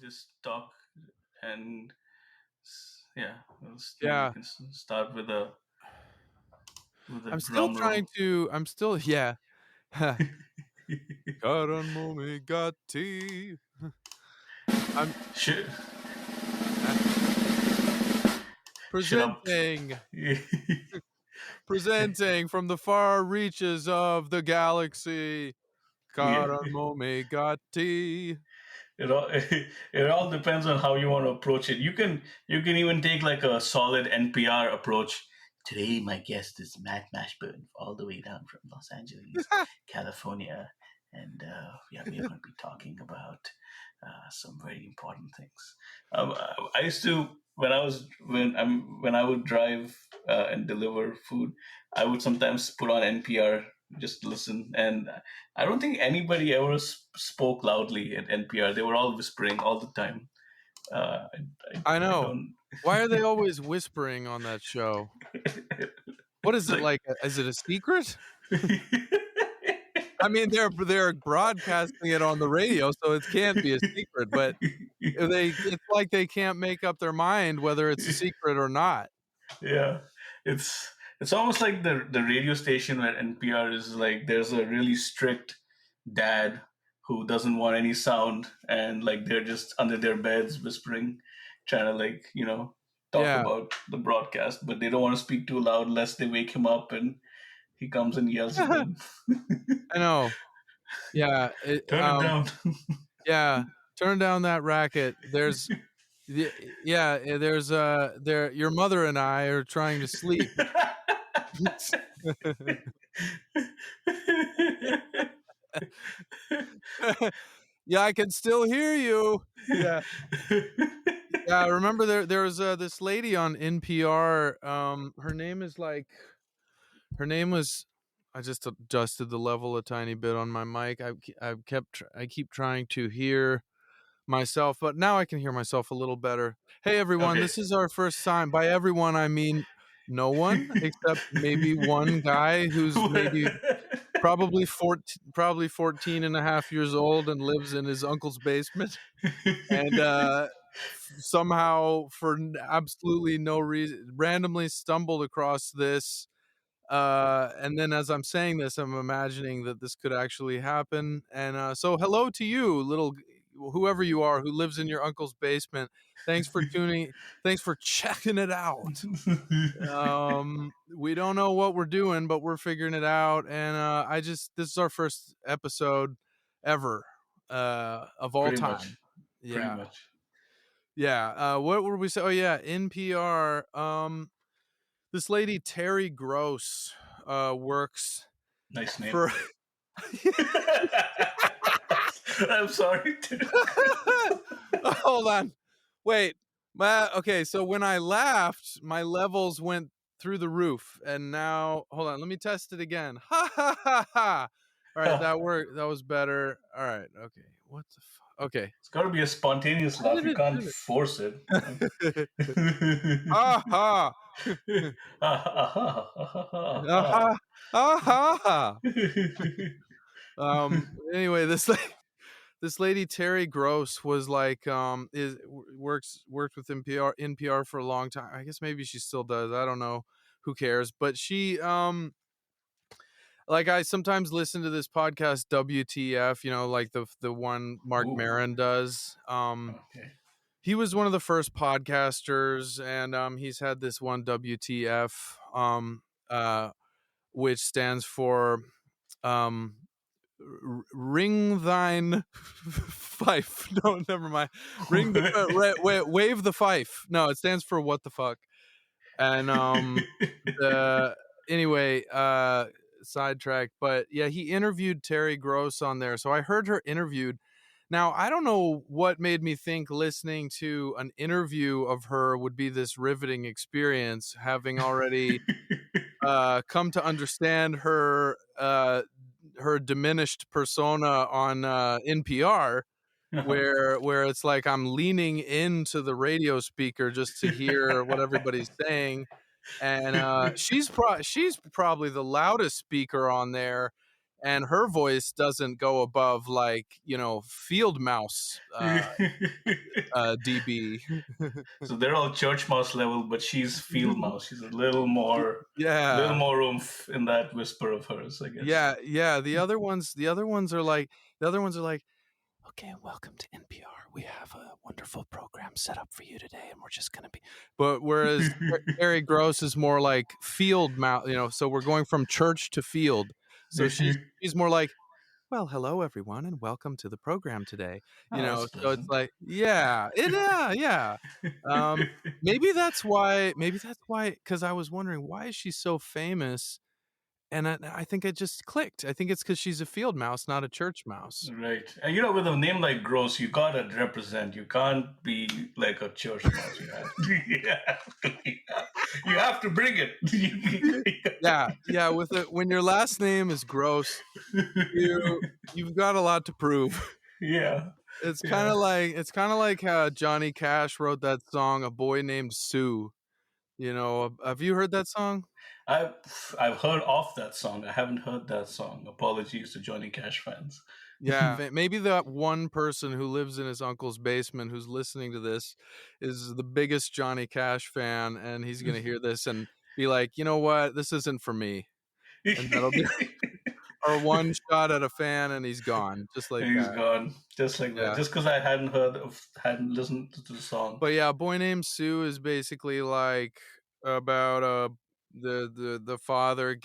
just talk and we Yeah. can start with a I'm still drum roll. trying to. I'm still. Yeah. Karan gatti. I'm should uh, should have presenting. Presenting from the far reaches of the galaxy. yeah. Karan gatti. It all depends on how you want to approach it. You can even take like a solid NPR approach. Today, my guest is Matt Mashburn, all the way down from Los Angeles, California, and yeah, we are going to be talking about some very important things. I used to when I would drive and deliver food, I would sometimes put on NPR just to listen, and I don't think anybody ever spoke loudly at NPR. They were all whispering all the time. I I know. don't. Why are they always whispering on that show? What is It's it like like? Is it a secret? I mean, they're broadcasting it on the radio, so it can't be a secret. But it's like they can't make up their mind whether it's a secret or not. yeah, it's almost like the radio station where NPR is like there's a really strict dad who doesn't want any sound, and like they're just under their beds whispering, trying to talk Yeah, about the broadcast, but they don't want to speak too loud lest they wake him up and he comes and yells at I them. know. Yeah, Turn it down. yeah. Turn down that racket. There's there. Your mother and I are trying to sleep. Yeah, I can still hear you. Yeah. Yeah, I remember there was this lady on NPR. Her name is like her name was. I just adjusted the level a tiny bit on my mic. I keep trying to hear myself, but now I can hear myself a little better. Hey everyone, Okay. this is our first time. By everyone, I mean no one except maybe one guy who's maybe probably 14 and a half years old and lives in his uncle's basement. And somehow for absolutely no reason randomly stumbled across this, and then as I'm saying this I'm imagining that this could actually happen, and so hello to you little whoever you are who lives in your uncle's basement. Thanks for checking it out. We don't know what we're doing, but we're figuring it out, and this is our first episode ever, of all Pretty much. time. Pretty Yeah. much. Yeah, what were we saying? Oh yeah, NPR. This lady Terry Gross works Nice name. for. I'm sorry. Hold on, wait. Okay, so when I laughed, my levels went through the roof, and now hold on. Let me test it again. Ha ha ha ha! All right, that worked. That was better. All right. Okay. What the fuck? Okay. It's got to be a spontaneous How laugh. did You it can't do force it. it? Ha ha! Ha ha! Ha ha! Anyway, this lady Terry Gross was like worked with NPR for a long time. I guess maybe she still does. I don't know. Who cares? But she like I sometimes listen to this podcast WTF, like the one Mark Ooh, Maron does. okay. He was one of the first podcasters, and he's had this one WTF, uh, which stands for um, ring thine fife. No, never mind. Ring the wave the fife. No, it stands for what the fuck. And the anyway, sidetrack. But yeah, he interviewed Terry Gross on there, so I heard her interviewed. Now, I don't know what made me think listening to an interview of her would be this riveting experience, having already come to understand her diminished persona on NPR, Uh-huh. where it's like I'm leaning into the radio speaker just to hear what everybody's saying, and she's probably the loudest speaker on there, and her voice doesn't go above like field mouse dB. So they're all church mouse level, but she's field mouse. She's a little Yeah. more oomph in that whisper of hers, I guess. Yeah. The other ones are like, okay, welcome to NPR. We have a wonderful program set up for you today, and we're just gonna be. But whereas Terry Gross is more like field mouse, so we're going from church to field. So she's more like, well, hello everyone, and welcome to the program today. Oh, that's So it's pleasant. like, yeah. Um, maybe that's why. Because I was wondering why is she so famous, and I think it just clicked. I think it's because she's a field mouse, not a church mouse. Right. And with a name like Gross, you gotta represent. You can't be like a church mouse. You have to bring it. Yeah. When your last name is Gross, you've got a lot to prove. Yeah. It's kind Yeah. of like how Johnny Cash wrote that song, "A Boy Named Sue." Have you heard that song? I've heard of that song. I haven't heard that song. Apologies to Johnny Cash fans. Yeah, maybe that one person who lives in his uncle's basement who's listening to this is the biggest Johnny Cash fan, and he's gonna hear this and be like, you know what, this isn't for me, and that'll be our one shot at a fan, and he's gone, just like He's that. gone just like that. Yeah. Just because I hadn't listened to the song. But yeah, Boy Named Sue is basically like about the father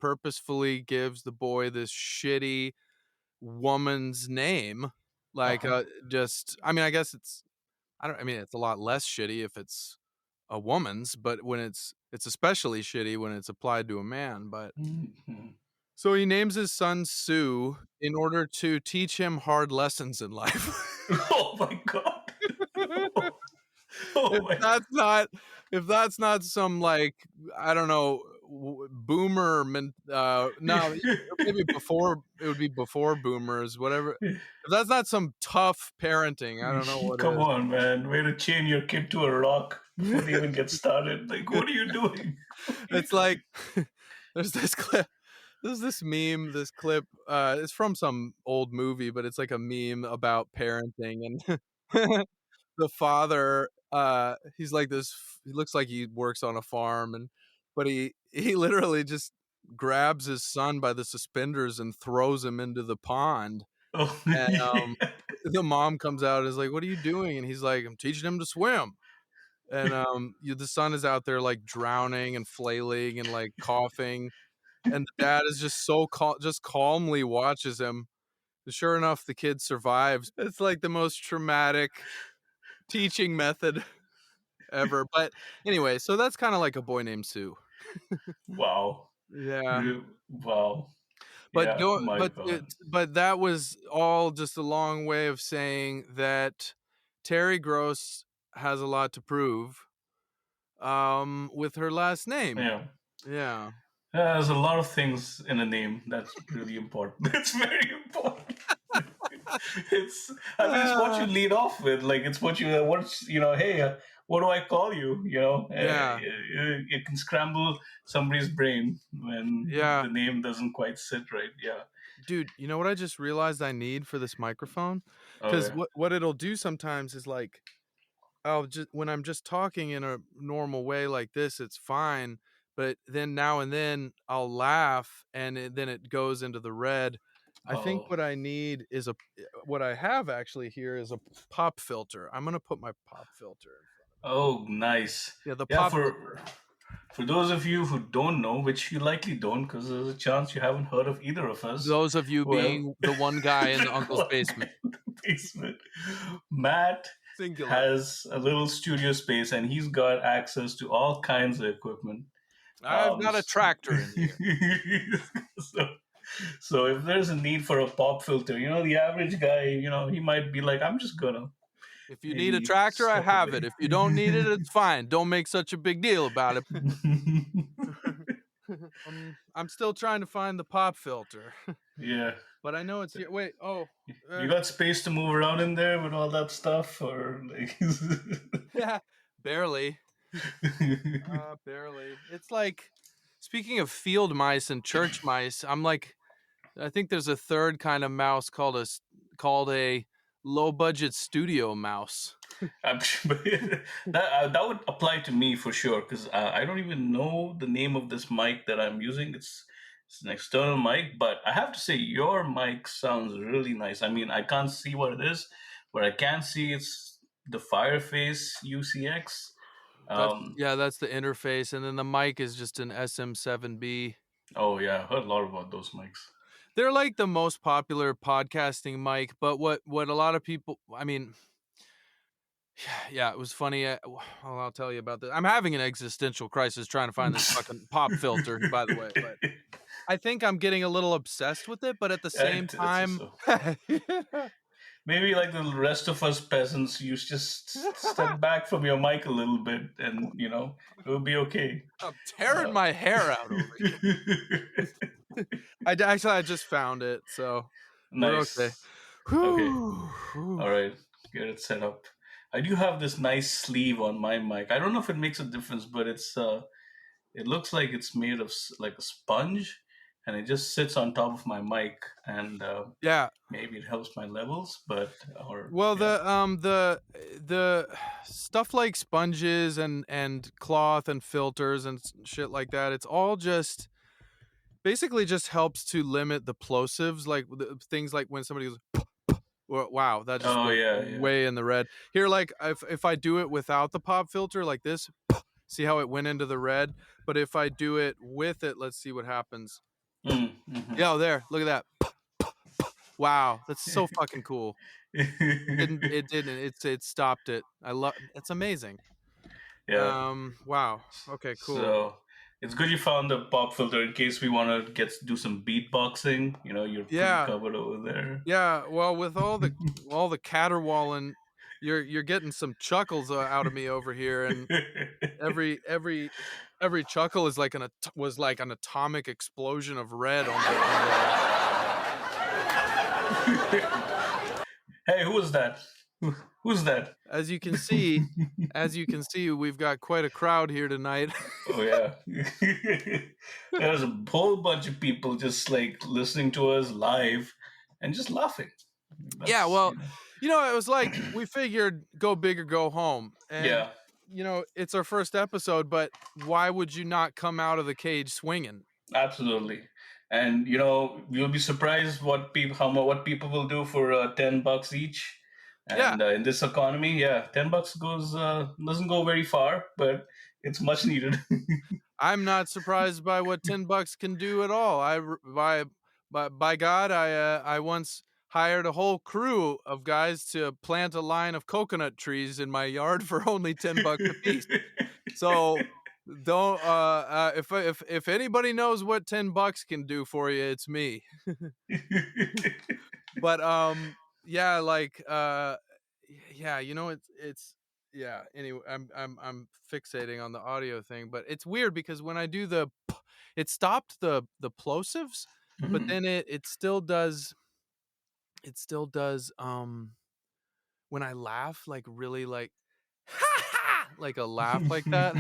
purposefully gives the boy this shitty woman's name, like Uh-huh. just I mean I guess it's I don't I mean it's a lot less shitty if it's a woman's, but when it's especially shitty when it's applied to a man. But Mhm. so he names his son Sue in order to teach him hard lessons in life. Oh my god. Oh if my god. that's not if that's not some like I don't know boomer no, maybe before it would be before boomers, whatever. If that's not some tough parenting, I don't know what Come is. on, man. Way to chain your kid to a rock before they even get started. Like, what are you doing? It's like there's this clip. There's this meme, this clip. It's from some old movie, but it's like a meme about parenting, and the father, he's like this. He looks like he works on a farm, but he literally just grabs his son by the suspenders and throws him into the pond. Oh, And yeah. the mom comes out and is like, "What are you doing?" And he's like, "I'm teaching him to swim." And the son is out there like drowning and flailing and like coughing, and the dad is just just calmly watches him. Sure enough, the kid survives. It's like the most traumatic teaching method ever. But anyway, so that's kind of like A Boy Named Sue. Wow. Yeah. Wow. But Yeah, go my God. but that was all just a long way of saying that Terry Gross has a lot to prove with her last name. Yeah. Yeah. There's a lot of things in a name that's really important. It's very important. it's I mean it's what you Uh, lead off with. Like it's what hey, what do I call you? yeah. It can scramble somebody's brain when Yeah. the name doesn't quite sit right. Yeah. Dude, you know what I just realized I need for this microphone? Because Okay. what it'll do sometimes is like I'll just when I'm just talking in a normal way like this, it's fine. But then now and then I'll laugh and then it goes into the red. I think Oh. what I need is what I have actually here is a pop filter. I'm gonna put my pop filter in front of me. Oh, nice. Yeah, the Yeah, pop for filter. for those of you who don't know, which you likely don't, because there's a chance you haven't heard of either of us. Those of you Well, being the one guy in the the uncle's one basement. guy in the basement, Matt Singular. has a little studio space, and he's got access to all kinds of equipment. I've Um, got a tractor in here. so, so if there's a need for a pop filter, the average guy, he might be like, I'm just gonna If you need a maybe tractor, I step have it. away. If you don't need it, it's fine. Don't make such a big deal about it. I'm still trying to find the pop filter, Yeah. but I know it's here. Wait, You got space to move around in there with all that stuff, or like? yeah, barely, barely. It's like speaking of field mice and church mice. I'm like, I think there's a third kind of mouse called a low budget studio mouse. I'm sure that would apply to me for sure because I don't even know the name of this mic that I'm using. It's an external mic, but I have to say your mic sounds really nice. I mean, I can't see what it is, but I can see it's the Fireface UCX. Um, That's the interface, and then the mic is just an SM7B. oh yeah, I heard a lot about those mics. They're like the most popular podcasting mic, but what a lot of people, I mean, yeah, it was funny. I'll tell you about this. I'm having an existential crisis trying to find this fucking pop filter, by the way, but I think I'm getting a little obsessed with it, but at the same It's just time, so. Maybe like the rest of us peasants, you just step back from your mic a little bit, and it will be okay. I'm tearing my hair out over here. I just found it, so we're okay. Nice. Okay. Whew. All right. Get it set up. I do have this nice sleeve on my mic. I don't know if it makes a difference, but it looks like it's made of like a sponge, and it just sits on top of my mic, and Yeah. maybe it helps my levels, but or Well, yeah. the stuff like sponges and cloth and filters and shit like that, it's all just basically just helps to limit the plosives, like things like when somebody goes, wow, that just Oh went yeah, yeah. way in the red. Here, like if I do it without the pop filter, like this, see how it went into the red. But if I do it with it, let's see what happens. Mm-hmm. Yeah, there, look at that. Wow, that's so fucking cool. It didn't. It stopped it. I love. It's amazing. Yeah. Wow. Okay. Cool. So it's good you found the pop filter in case we want to do some beatboxing. You're pretty Yeah. covered over there. Yeah. Well, with all the caterwauling, you're getting some chuckles out of me over here, and every chuckle is like was like an atomic explosion of red on the Hey, who was that? Who's that? as you can see, we've got quite a crowd here tonight. Oh yeah, there's a whole bunch of people just like listening to us live and just laughing. Yeah, That's well, it was like we figured go big or go home. And, yeah, it's our first episode, but why would you not come out of the cage swinging? absolutely. And you'll be surprised what people will do for $10 each. Yeah, And in this economy, yeah, $10 goes doesn't go very far, but it's much needed. I'm not surprised by what $10 can do at all. By God, I once hired a whole crew of guys to plant a line of coconut trees in my yard for only $10 a piece. So don't if anybody knows what $10 can do for you, it's me. But yeah, like yeah, it's yeah, anyway, I'm fixating on the audio thing, but it's weird because when I do it stopped the plosives, but Mhm. then it still does when I laugh like really like like a laugh like that.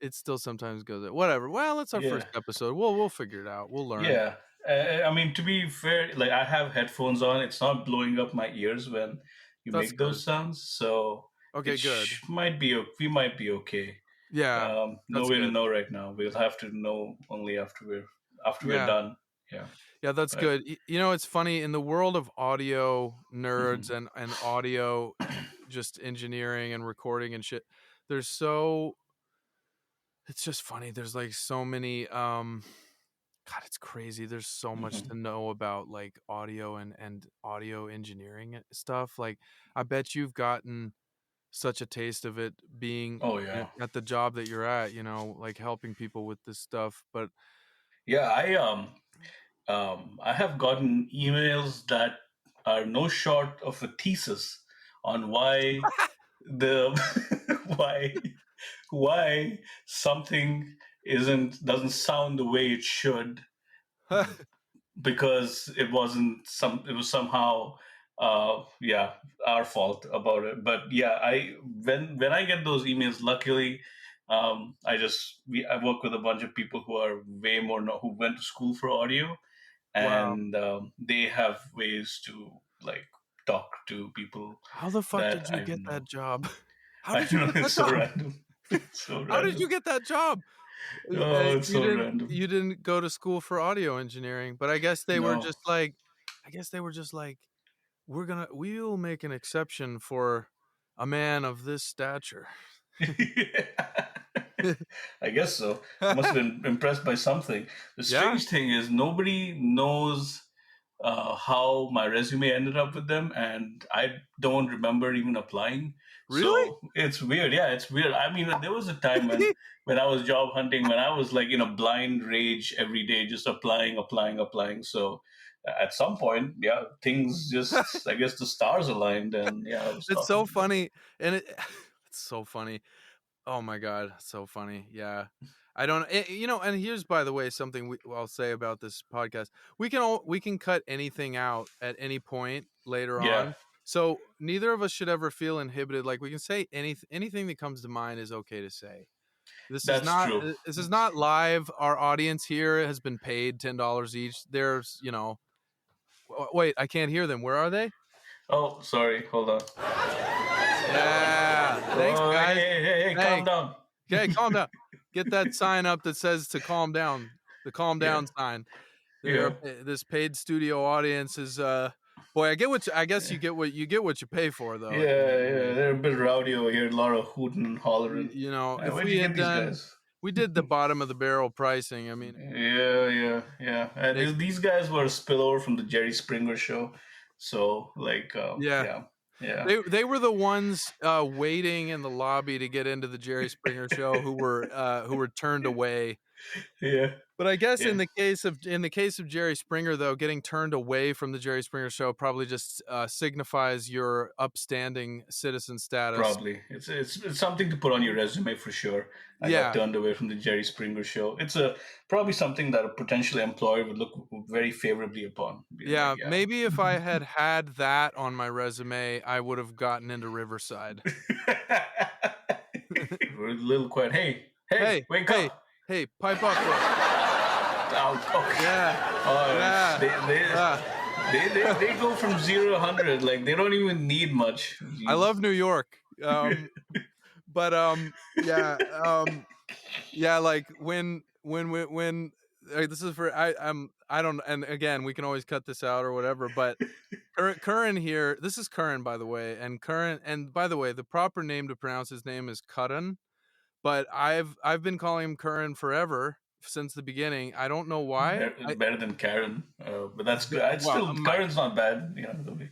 It still sometimes goes whatever. Well, it's our Yeah, first episode. We'll figure it out. We'll learn. yeah. I mean, to be fair, like I have headphones on. It's not blowing up my ears when you That's make those good. sounds, so Okay, good. we might be okay. Yeah, No that's way to good. know right now. We'll have to know only after we're Yeah. done. Yeah, Yeah, that's but good. It's funny in the world of audio nerds mhm. and audio just engineering and recording and shit. There's so it's just funny. There's like so many God, it's crazy. There's so much to Mhm. know about like audio and audio engineering and stuff. Like I bet you've gotten such a taste of it being Oh yeah, at the job that you're at, like helping people with this stuff. But yeah. I have gotten emails that are no short of a thesis on the why why something isn't doesn't sound the way it should because it was somehow yeah, our fault about it. But yeah, when I get those emails, luckily I work with a bunch of people who are way more who went to school for audio, Wow. and they have ways to like talk to people How the fuck that did you I get that know. job? How I did you know get that it's so job? random. It's so How did you random. get that job? Oh, it's You so didn't random. you didn't go to school for audio engineering, but I guess they were No. just like I guess they were just like, we'll make an exception for a man of this stature. I guess so. I must have been impressed by something. The Yeah, strange thing is nobody knows how my resume ended up with them, and I don't remember even applying. really? So it's weird. Yeah, it's weird. I mean, there was a time when I was job hunting, when I was like in a blind rage every day, just applying, applying, applying. So at some point, yeah, things just, I guess the stars aligned, and yeah, I was It's talking so to them. funny, and it's so funny. Oh my god, so funny. Yeah. I don't and here's by the way something I'll say about this podcast. We can cut anything out at any point later Yeah, on. So neither of us should ever feel inhibited. Like we can say anything that comes to mind is okay to say. that's true. This is not live. Our audience here has been paid $10 each. There's, wait, I can't hear them. Where are they? Oh, sorry. Hold on. Yeah. Thanks Oh, hey, guys. hey, hey, hey, calm Thanks. down. Okay, calm down. Get that sign up that says to calm down. The calm Yeah, down sign. yeah, This paid studio audience is boy, I guess yeah, you get what you pay for though at the end of the yeah. day. They're a bit rowdy over here. A lot of hooting and hollering. If Where'd we you get had these done guys? we did the bottom of the barrel pricing. I mean, Yeah, yeah, yeah. they These guys were a spillover from the Jerry Springer show. So, like, yeah. yeah, yeah, They were the ones waiting in the lobby to get into the Jerry Springer show who were turned away. yeah, But I guess yeah. in the case of Jerry Springer, though, getting turned away from the Jerry Springer show probably just signifies your upstanding citizen status. Probably. It's something to put on your resume for sure. I got Yeah, turned away from the Jerry Springer show. It's a probably something that a potential employer would look very favorably upon. Be like, yeah. yeah. Maybe if I had had that on my resume, I would have gotten into Riverside. We're a little quiet. Hey, hey, Hey, wake hey, up! hey! Pipe up there. Oh, Yeah, oh, yeah, yeah. they go from 0 to 100. Like they don't even need much. I love Jesus. New York. But yeah, yeah. Like this is for I don't, and again we can always cut this out or whatever. But Curran here. This is Curran, by the way, and Curran. And by the way, the proper name to pronounce his name is Karan. But I've been calling him Curran forever since the beginning. I don't know why. Better than Karen, but that's good. It's Well, still Karen's not bad.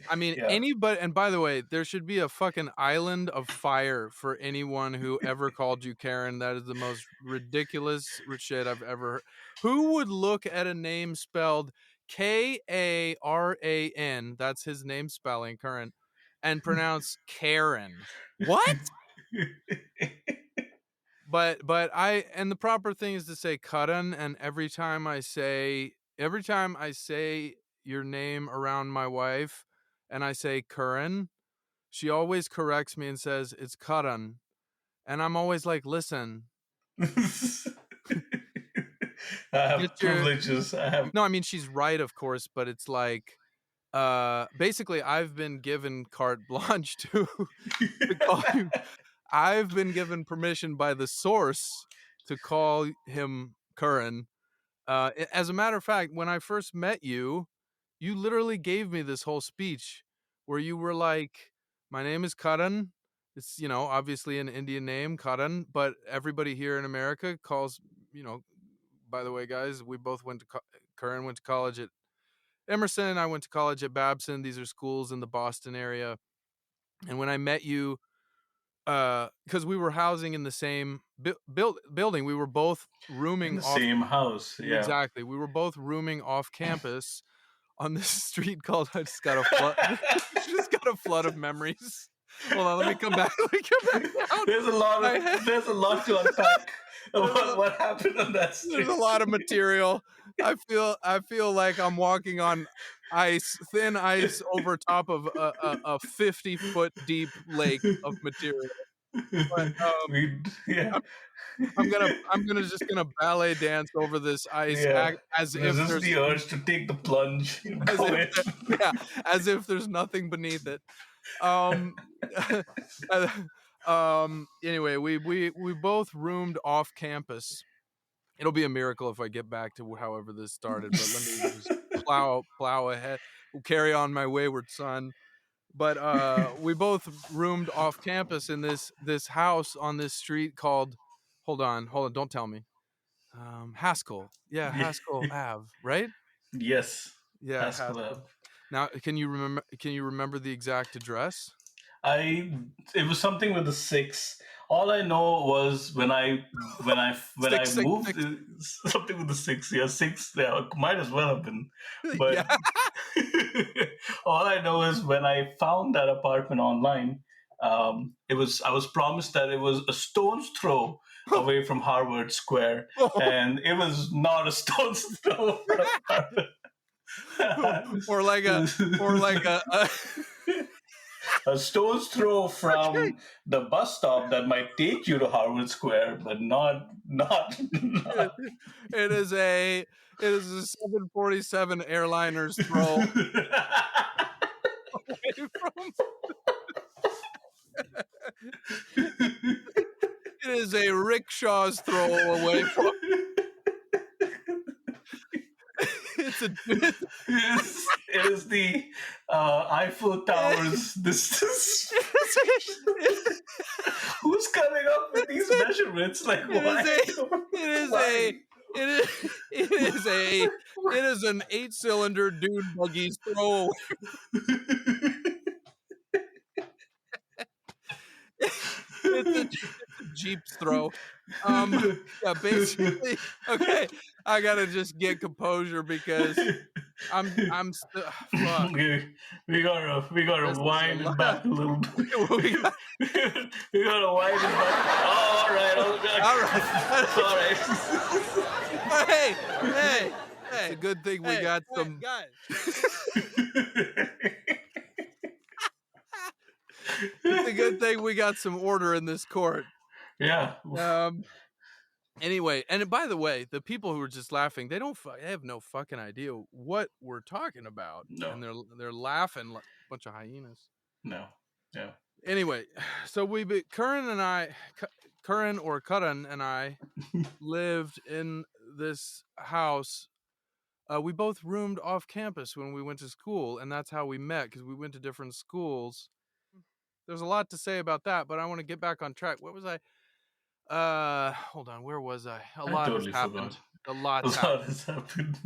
I mean, Yeah, anybody, and by the way, there should be a fucking island of fire for anyone who ever called you Karen. That is the most ridiculous shit I've ever heard. Who would look at a name spelled Karan? That's his name spelling, Curran, and pronounce Karen. What? But and the proper thing is to say Karan, and every time I say your name around my wife and I say Curran, she always corrects me and says it's Karan. And I'm always like, listen, I have get your privileges. I have. no, I mean she's right, of course, but it's like basically I've been given carte blanche to call him. I've been given permission by the source to call him Curran. As a matter of fact, when I first met you, you literally gave me this whole speech where you were like, "My name is Karan. It's obviously an Indian name, Karan, but everybody here in America calls you know. By the way, guys, we both went to Curran went to college at Emerson. I went to college at Babson. These are schools in the Boston area. And when I met you, because we were housing in the same building, we were both In rooming the off. same house. Yeah. Exactly, we were both rooming off campus on this street called. I just got a flood. Just got a flood of memories. Hold on, let me come back. Let me come back down. There's a lot to unpack about what happened on that There's a street. lot of material. I feel like I'm walking on thin ice over top of a 50-foot deep lake of material. But we yeah. I'm just gonna ballet dance over this ice Yeah. as if Resist there's the urge to take the plunge and as go if in. yeah, as if there's nothing beneath it. Um, anyway, we both roomed off campus. It'll be a miracle if I get back to however this started, but let me just plow ahead. We'll carry on my wayward son. But we both roomed off campus in this house on this street called hold on, don't tell me. Haskell. Yeah, Haskell Ave, right? Yes. Yeah, Haskell Haskell. Ave. Now, can you remember the exact address? I it was something with the six. All I know was when I Six six moved six. something with the six. Yeah, six. Yeah, it might as well have been. But Yeah. all I know is when I found that apartment online, it was I was promised that it was a stone's throw away from Harvard Square, and it was not a stone's throw from Harvard. or like a or like a A stone's throw okay. from the bus stop that might take you to Harvard Square, but not. It is a 747 airliners throw away from. It is a rickshaw's throw away from. It's It is the Eiffel Tower's distance. Who's coming up with these measurements? Like, it is why? a it is Why? a it is it is an 8-cylinder dune buggy's throw. It's a Jeep's throw. Yeah, basically. Okay, I gotta just get composure because I'm still fuck. We gotta This is a wind it lot. back a little bit. We got, We gotta wind it back. Oh, all right, all right. all right. Hey, hey, hey! It's a good thing we got some guys. It's a good thing we got some order in this court. Yeah. Anyway, and by the way, the people who are just laughing, they have no fucking idea what we're talking about, No. and they're laughing like a bunch of hyenas. No. Yeah. Anyway, so Karan and I lived in this house. We both roomed off campus when we went to school, and that's how we met because we went to different schools. There's a lot to say about that, but I want to get back on track. What was I? Hold on. Where was I? A I lot has totally happened. forgot. A A lot's lot happened. has happened.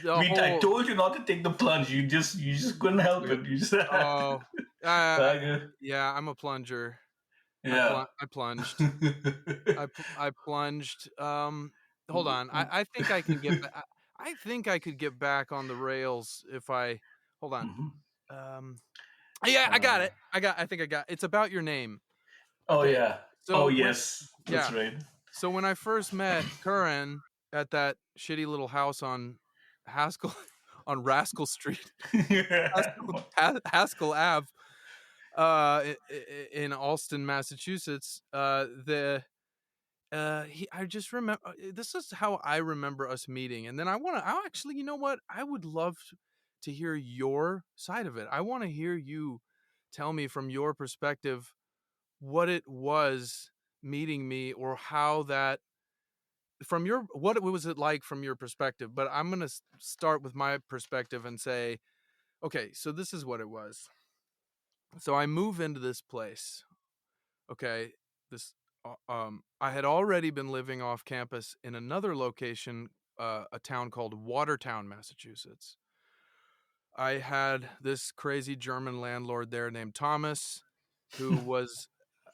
The I whole. told you not to take the plunge. You just couldn't help it. You just had Oh, to. yeah. I'm a plunger. Yeah. I plunged. I plunged. Hold on. I think I can get. I think I could get back on the rails if I. Hold on. Mhm. Yeah, I got it. I think I got. It's about your name. Oh Okay. yeah. So Yes. That's yeah. right. So when I first met Karan at that shitty little house on Haskell on Rascal Street, Haskell Ave, in Alston, Massachusetts, I just remember this is how I remember us meeting, and then I actually, you know what? I would love to hear your side of it. I want to hear you tell me from your perspective what it was meeting me, or how that what was it like from your perspective. But I'm going to start with my perspective and say, okay, so this is what it was. So I move into this place. Okay, this I had already been living off campus in another location, a town called Watertown, Massachusetts. I had this crazy German landlord there named Thomas, who was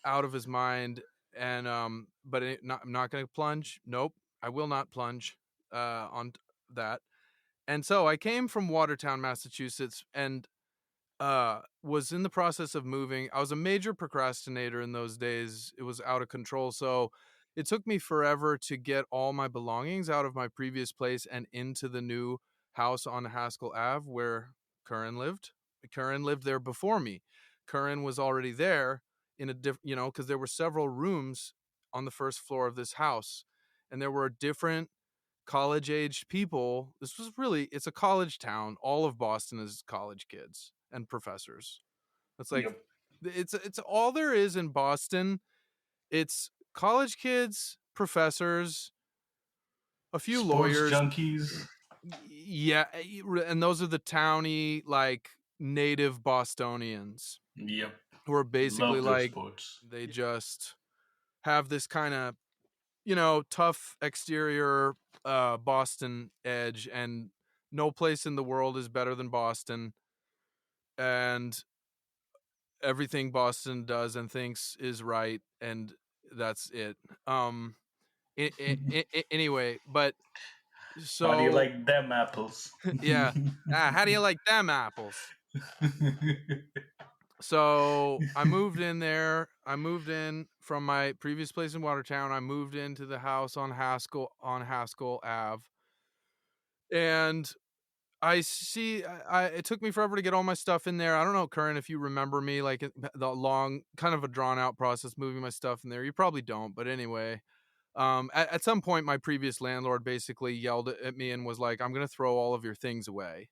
out of his mind, and but I'm not going to plunge. Nope, I will not plunge on that. And so I came from Watertown, Massachusetts, and was in the process of moving. I was a major procrastinator in those days. It was out of control. So it took me forever to get all my belongings out of my previous place and into the new house on Haskell Ave where Curran lived. Curran lived there before me. Curran was already there, in a different, because there were several rooms on the first floor of this house, and there were different college-aged people. It's a college town. All of Boston is college kids and professors. It's like Yep. it's all there is in Boston. It's college kids, professors, a few Sports lawyers. junkies. Yeah, and those are the towny, like, native Bostonians Yep. who are basically Love their like, sports. they just have this kind of, tough exterior Boston edge, and no place in the world is better than Boston, and everything Boston does and thinks is right, and that's it. Um Anyway, but How do you so like them apples? yeah. How do you like them apples? So I moved in there. I moved in from my previous place in Watertown. I moved into the house on Haskell Ave. And it took me forever to get all my stuff in there. I don't know, Curran, if you remember me, like the long, kind of a drawn out process moving my stuff in there. You probably don't, but anyway, at some point, my previous landlord basically yelled at me and was like, "I'm going to throw all of your things away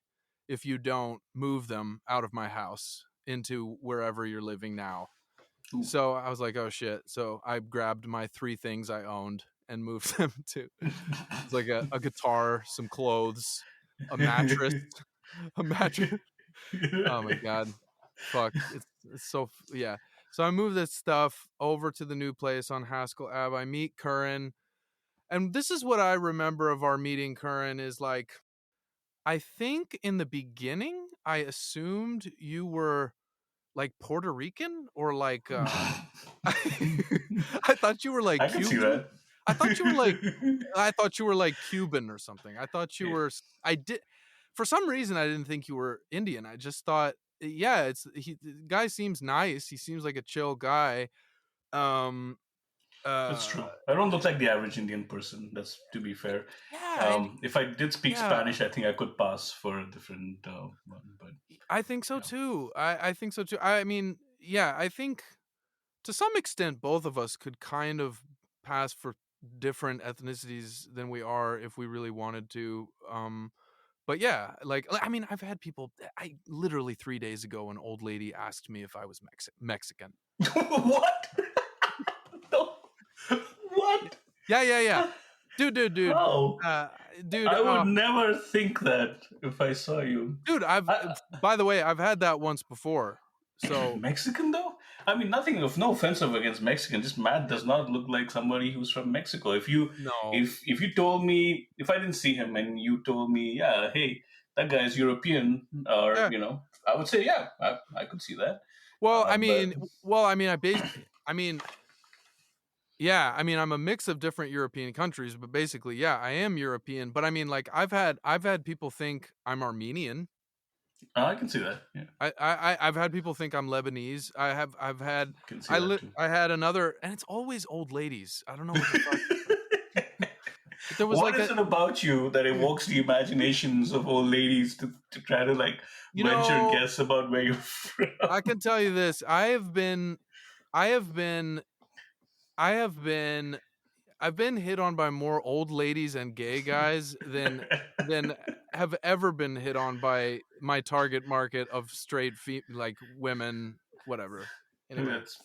if you don't move them out of my house into wherever you're living now." Ooh. So I was like, "Oh shit!" So I grabbed my 3 things I owned and moved them to. It's like a guitar, some clothes, a mattress, a mattress. Oh my god, fuck! It's so yeah. So I moved this stuff over to the new place on Haskell Ave. I meet Curran. And this is what I remember of our meeting, Curran, is like, I think in the beginning, I assumed you were like Puerto Rican or like, I thought you were like I can see Cuban. that. I thought you were like, I thought you were like Cuban or something. I thought you Yeah, were, I did, for some reason, I didn't think you were Indian. I just thought, yeah, the guy seems nice. He seems like a chill guy. Um, that's uh, true. I don't look like the average Indian person. That's to be fair. yeah. And If I did speak yeah. Spanish, I think I could pass for a different one. But I think so yeah, too. I think so too. I mean, yeah, I think to some extent both of us could kind of pass for different ethnicities than we are if we really wanted to. But yeah, like, I mean, I've had people. I literally 3 days ago, an old lady asked me if I was Mexican. what? No. Y- What? Yeah, yeah, yeah. Dude. How? Uh, dude. I would never think that if I saw you. Dude. I, By the way, I've had that once before. So Mexican though? I mean, nothing of no offensive against Mexican. Just Matt does not look like somebody who's from Mexico. no. If you told me, if I didn't see him and you told me, yeah, hey, that guy's European, or Yeah. I would say, yeah, I could see that. Well, But I mean, yeah, I mean, I'm a mix of different European countries, but basically, yeah, I am European. But I mean, like, I've had people think I'm Armenian. I can see that. Yeah, I've had people think I'm Lebanese. I've had can see that too. I had another, and it's always old ladies. I don't know what the fuck. But there was What like is it about you that evokes the imaginations of old ladies to try to like you venture know, guess about where you're from? I can tell you this. I have been, I have been I've been hit on by more old ladies and gay guys than have ever been hit on by my target market of straight like women, whatever. Anyway, that's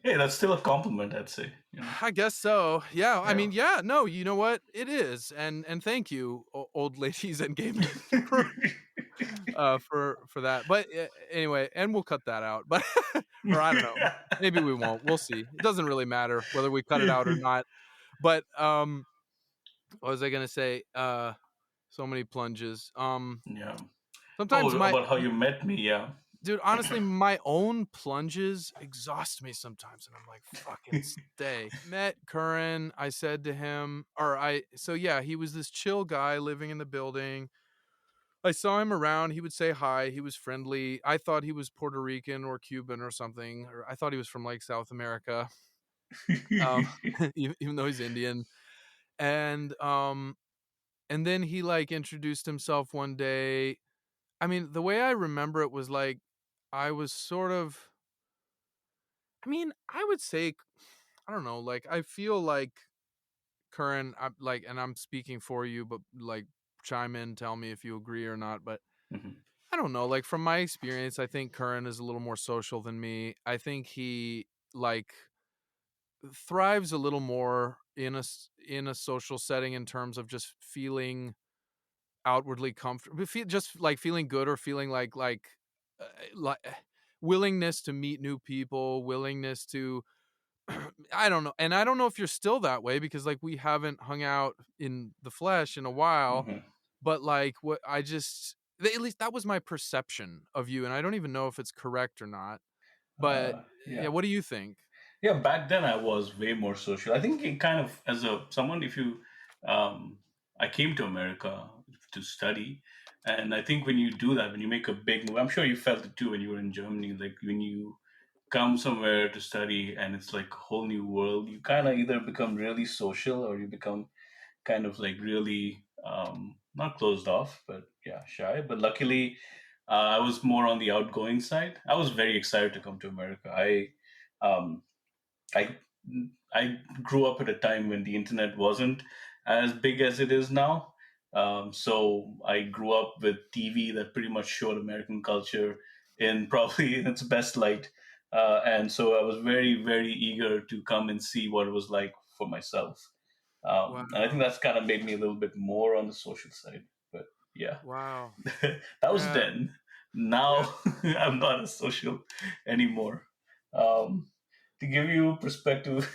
Hey, that's still a compliment, I'd say. I guess so. Yeah, I Yeah. mean, yeah, no, you know what? It is. And thank you, old ladies and gay men for for that. But anyway, and we'll cut that out. But or I don't know. Maybe we won't. We'll see. It doesn't really matter whether we cut it out or not. But what was I gonna say? So many plunges. Yeah. Oh, Sometimes my about how you met me, yeah. dude, honestly, my own plunges exhaust me sometimes, and I'm like, fucking stay. Met Curran. I said to him, so yeah, he was this chill guy living in the building. I saw him around. He would say hi. He was friendly. I thought he was Puerto Rican or Cuban or something, or I thought he was from like South America, um, even though he's Indian. And and then he like introduced himself one day. I mean, the way I remember it was like I was sort of I mean, I would say, I don't know, like I feel like Curran, I'm like, and I'm speaking for you, but like chime in, tell me if you agree or not. But Hmm. I don't know, like from my experience, I think Curran is a little more social than me. I think he like thrives a little more in in a social setting in terms of just feeling outwardly comfortable, just like feeling good or feeling uh, like willingness to meet new people, willingness to I don't know. And I don't know if you're still that way because like we haven't hung out in the flesh in a while, Hmm. but like what I just at least that was my perception of you and I don't even know if it's correct or not. But yeah, Yeah. what do you think? Yeah, back then I was way more social. I think it kind of, as a someone, if you, um, I came to America to study, and I think when you do that, when you make a big move, I'm sure you felt it too when you were in Germany. Like when you come somewhere to study and it's like a whole new world, you kind of either become really social or you become kind of like really, not closed off, but yeah, shy. But luckily, I was more on the outgoing side. I was very excited to come to America. Um, I I grew up at a time when the internet wasn't as big as it is now. So I grew up with TV that pretty much showed American culture in probably in its best light. And so I was very, very eager to come and see what it was like for myself. And I think Wow. that's kind of made me a little bit more on the social side. But yeah, Wow. that was Yeah. then. Yeah. Now I'm not as social anymore. Um, to give you perspective,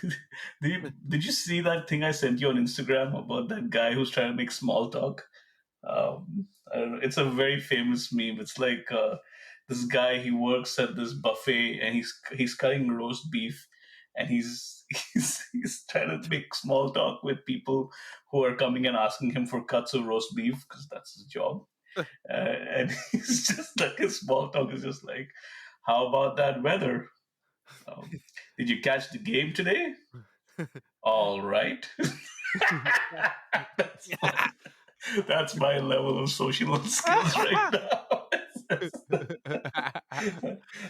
did you see that thing I sent you on Instagram about that guy who's trying to make small talk? I don't know, it's a very famous meme. It's like this guy, he works at this buffet and he's cutting roast beef, and he's trying to make small talk with people who are coming and asking him for cuts of roast beef because that's his job. And he's just like his small talk is just like, "How about that weather? Did you catch the game today? All right." that's my that's my level of social skills right now.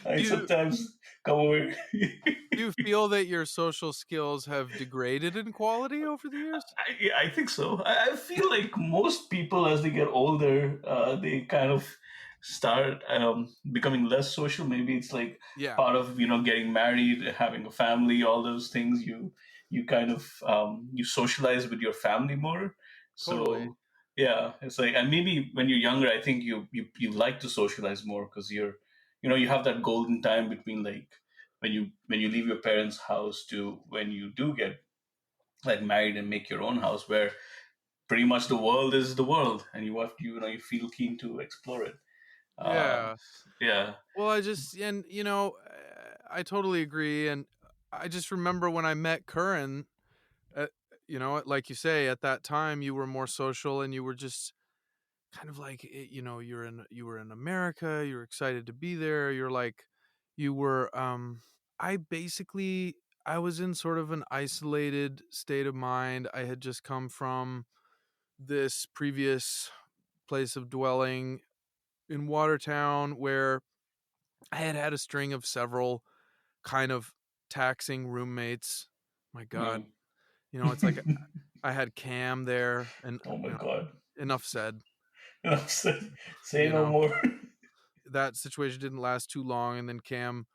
I do you sometimes come over. do you feel that your social skills have degraded in quality over the years? Yeah, I think so. I feel like most people, as they get older, they kind of start becoming less social. Maybe it's like Yeah, part of getting married, having a family, all those things. You kind of you socialize with your family more. totally. So yeah, it's like, and maybe when you're younger, I think you like to socialize more because you have that golden time between like when you leave your parents' house to when you do get like married and make your own house, where pretty much the world is the world and you feel keen to explore it. uh Yeah. yeah. Well, I just and I totally agree, and I just remember when I met Curran, uh, like you say, at that time you were more social, and you were just kind of like, you were in America, you're excited to be there, you're like, you were, I basically, I was in sort of an isolated state of mind. I had just come from this previous place of dwelling in Watertown where I had had a string of several kind of taxing roommates. My God, Mm. it's like I had Cam there, and Oh my god. enough said. Say You no know, more. that situation didn't last too long, and then Cam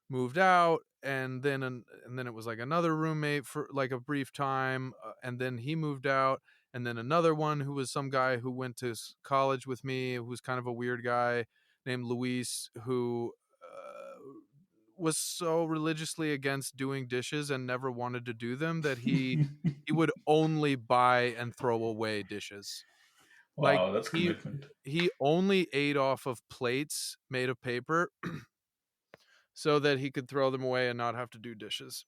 moved out, and then it was like another roommate for like a brief time, and then he moved out, and then another one who was some guy who went to college with me, who was kind of a weird guy named Luis, who was so religiously against doing dishes and never wanted to do them that he would only buy and throw away dishes. Like Wow, that's he commitment. he only ate off of plates made of paper so that he could throw them away and not have to do dishes.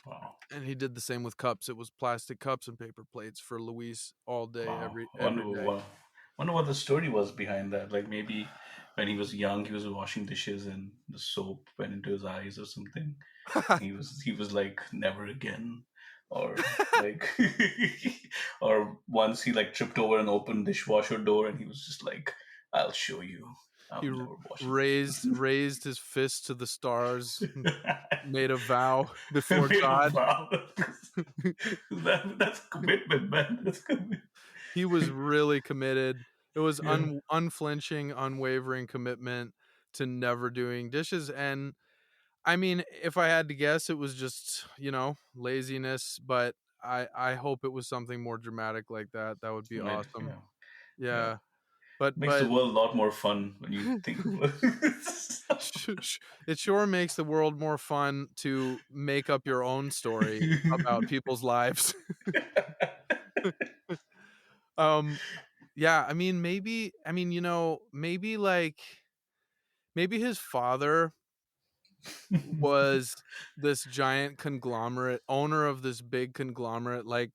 Wow. And he did the same with cups. It was plastic cups and paper plates for Luis all day, Wow. every day. Wonder what the story was behind that. Like maybe when he was young, he was washing dishes and the soap went into his eyes or something. He was like, never again, or like, or once he like tripped over an open dishwasher door and he was just like, I'll show you. I He would never watch raised his fist to the stars, it. made a vow before Made a God. vow. That's commitment, man. That's commitment. He was really committed. It was Yeah, unflinching, unwavering commitment to never doing dishes. And I mean, if I had to guess, it was just, laziness, but I hope it was something more dramatic like that. That would be right. awesome. Yeah, yeah. Yeah. But Makes the but world a lot more fun when you think about it. it sure makes the world more fun to make up your own story about people's lives. Um, yeah, I mean, maybe like maybe his father was this giant conglomerate, owner of this big conglomerate, like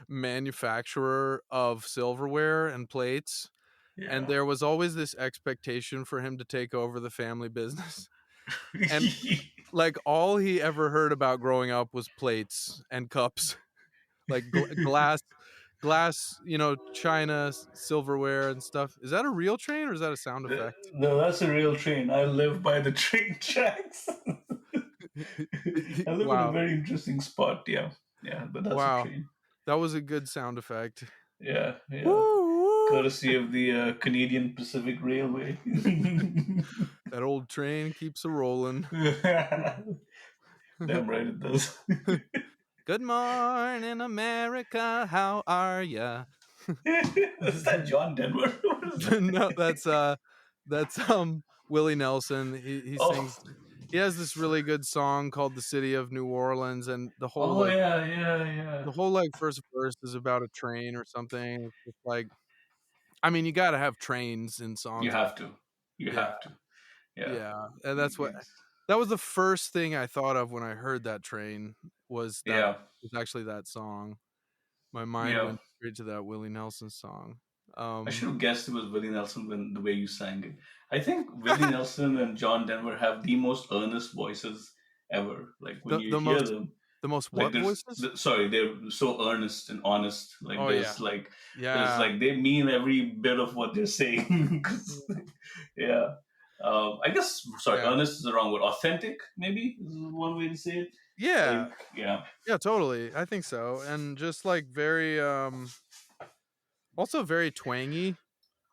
manufacturer of silverware and plates, and Yeah. there was always this expectation for him to take over the family business. And like all he ever heard about growing up was plates and cups, like glass, china, silverware and stuff. Is that a real train or is that a sound effect? No, that's a real train. I live by the train tracks. I live in a Wow. very interesting spot. Yeah, yeah, but that's a Wow. train. That was a good sound effect. Yeah, yeah. Woo, Courtesy of the Canadian Pacific Railway. that old train keeps a rolling. Damn right it does. Good morning, America. How are ya? Is that John Denver? What is that? No, that's Willie Nelson. He Oh, sings. He has this really good song called "The City of New Orleans," and oh yeah, yeah, yeah, the whole like first verse is about a train or something. It's just like, I mean, you got to have trains in You songs. have to. You Yeah, have to. Yeah. yeah, and It's- that was the first thing I thought of when I heard that train Yeah. was actually that song. My mind Yeah. went straight to that Willie Nelson song. I Um, should have guessed it was Willie Nelson when the way you sang it. I think Willie Nelson and John Denver have the most earnest voices ever. Like when the you the hear most them, the most like what voices? sorry, they're so earnest and honest. Like Oh yeah, there's yeah. like they mean every bit of what they're saying. 'Cause, yeah. I guess sorry, Yeah. earnest is the wrong word. Authentic, maybe is one way to say it. Yeah. Like, yeah, Yeah, totally. I think so. And just like very also very twangy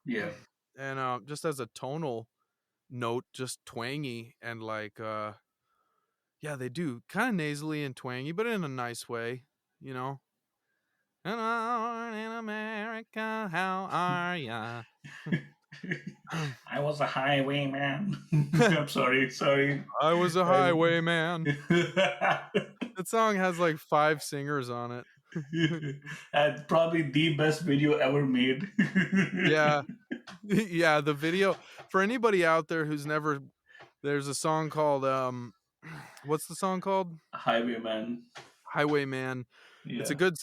yeah, and just as a tonal note, just twangy and like yeah, they do kind of nasally and twangy, but in a nice way, you know. Hello in America, how are ya? I was a highwayman. I'm sorry, sorry. I was a I, highwayman. That song has like 5 singers on it. and probably the best video ever made. Yeah. Yeah, the video for anybody out there who's never there's a song called what's the song called? Highwayman. Highwayman. Yeah, It's a good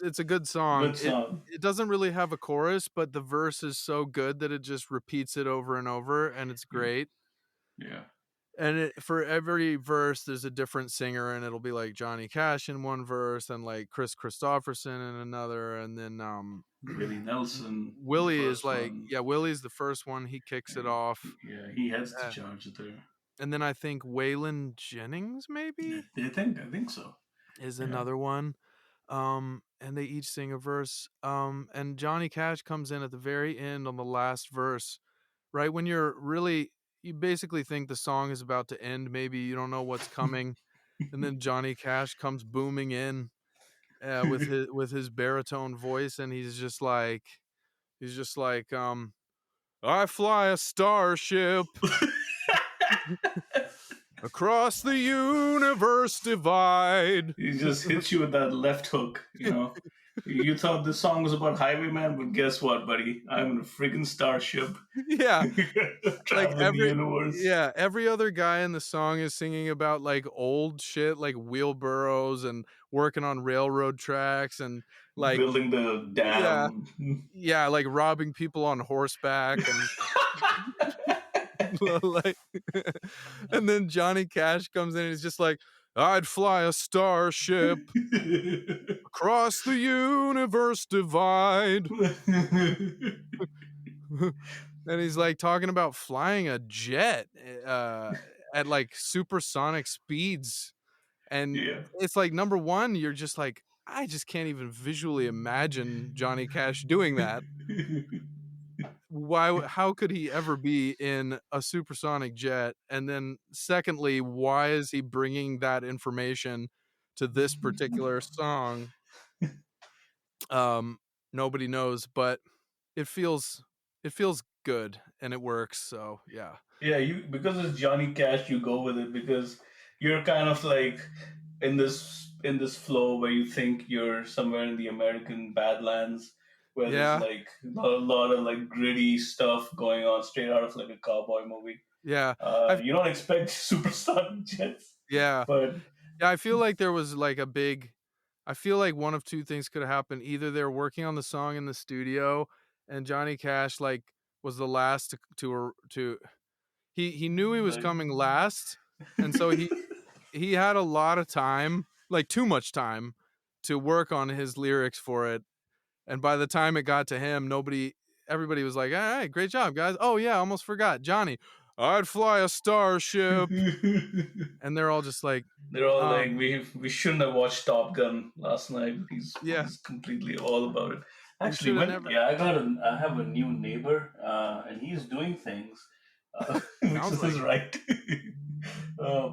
song. good song. It doesn't really have a chorus, but the verse is so good that it just repeats it over and over and it's Yeah, great. yeah, And for every verse there's a different singer and it'll be like Johnny Cash in one verse and like Chris Christopherson in another and then Willie Nelson, the Willie is first like one. Willie's the first one. He kicks it off. Yeah, he heads the Uh, charge there. and then I think Waylon Jennings maybe I think so. is Yeah, another one. And they each sing a verse. And Johnny Cash comes in at the very end on the last verse, right when you basically think the song is about to end. Maybe you don't know what's coming, and then Johnny Cash comes booming in with his baritone voice, and he's just like, I fly a starship across the universe divide. he just hits you with that left hook. You know, you thought this song was about Highwayman, but guess what, buddy? I'm in a friggin' starship Yeah, like traveling the universe. every other guy in the song is singing about like old shit like wheelbarrows and working on railroad tracks and like Building the yeah dam. yeah like robbing people on horseback and like and then Johnny Cash comes in and he's just like, I'd fly a starship across the universe divide. And he's like talking about flying a jet at like supersonic speeds. And Yeah. it's like, number one, you're just like, I just can't even visually imagine Johnny Cash doing that. How could he ever be in a supersonic jet? And then secondly, why is he bringing that information to this particular song? Um, Nobody knows, but it feels good and it works. So yeah. Yeah, you because it's Johnny Cash, you go with it because you're kind of like in this flow where you think you're somewhere in the American Badlands where there's Yeah. like a lot of like gritty stuff going on straight out of like a cowboy movie. Yeah. I You don't expect supersonic jets, yeah. but Yeah, I feel like there was like a big I feel like one of two things could have happened. Either they're working on the song in the studio and Johnny Cash like was the last to he knew he was like coming last, and so he had a lot of time, like too much time to work on his lyrics for it. And by the time it got to him, everybody was like, "All right, great job, guys. Oh yeah, almost forgot. Johnny, I'd fly a starship." And they're all just like, they're all like, um, we shouldn't have watched Top Gun last night. He's yeah, he's completely all about it. we Actually, should have when never. yeah, I have a new neighbor, and he's doing things, which Sounds is like it. right.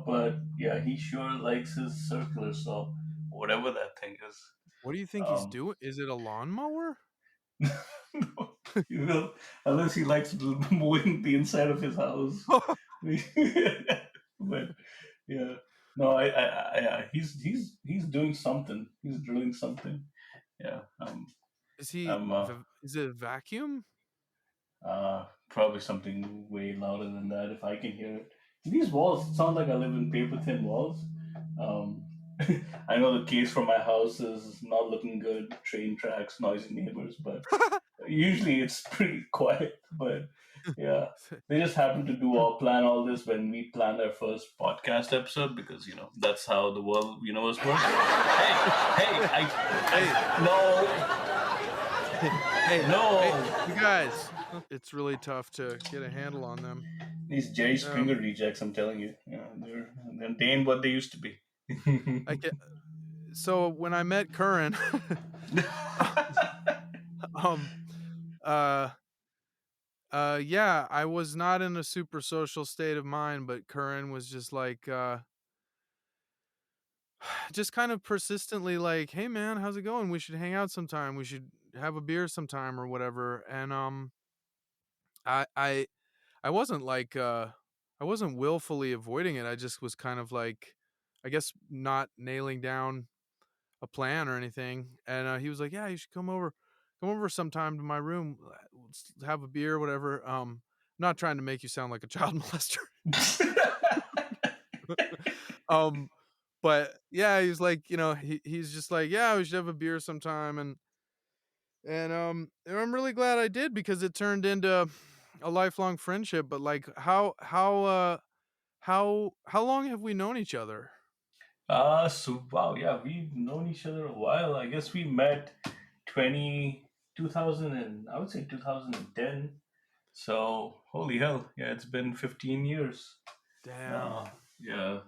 But yeah, he sure likes his circular saw, whatever that thing is. What do you think he's Um, doing? Is it a lawnmower? no, he will, unless he likes mowing the inside of his house. But yeah, no, yeah, he's doing something. He's drilling something. Yeah, I'm Is it a vacuum? probably something way louder than that if I can hear it. These walls sound like I live in paper thin walls. Um, I know the case for my house is not looking good. Train tracks, noisy neighbors, but usually it's pretty quiet. But yeah, they just happened to plan all this when we planned our first podcast episode because that's how the world universe works. Hey, hey, No, you guys. It's really tough to get a handle on them. these Jerry Um, Springer rejects. I'm telling you, they ain't what they used to be. I get so when I met Curran, um, uh, yeah, I was not in a super social state of mind, but Curran was just like, just kind of persistently like, "Hey man, how's it going? We should hang out sometime. We should have a beer sometime or whatever." And I I I wasn't like I wasn't willfully avoiding it. I just was kind of like, I guess, not nailing down a plan or anything. And he was like, "Yeah, you should come over sometime to my room. Let's have a beer, whatever." I'm not trying to make you sound like a child molester. um, but yeah, he's like, he's just like, "Yeah, we should have a beer sometime." And I'm really glad I did because it turned into a lifelong friendship. But like, how long have we known each other? So wow, yeah, we've known each other a while. I guess we met 2000 and I would say 2010. So holy hell, yeah, it's been 15 years. Damn. Uh, yeah,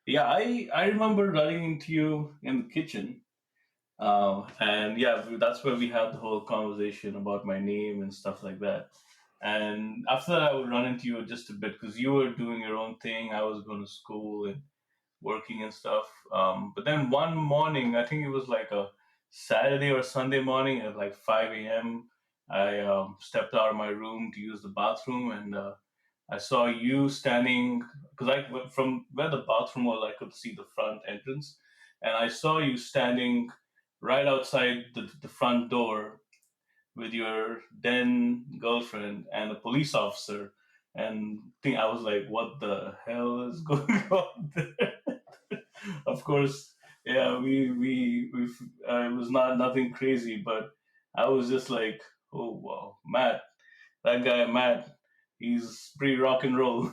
yeah. I remember running into you in the kitchen, and yeah, that's where we had the whole conversation about my name and stuff like that. And after that, I would run into you just a bit because you were doing your own thing. I was going to school and working and stuff. But then one morning, I think it was like a Saturday or Sunday morning at like 5 a.m., I stepped out of my room to use the bathroom and I saw you standing because from where the bathroom was, I could see the front entrance. And I saw you standing right outside the front door with your then girlfriend and a police officer. And I was like, what the hell is going on there? Of course, yeah, it was not nothing crazy, but I was just like, oh wow, Matt, that guy Matt, he's pretty rock and roll.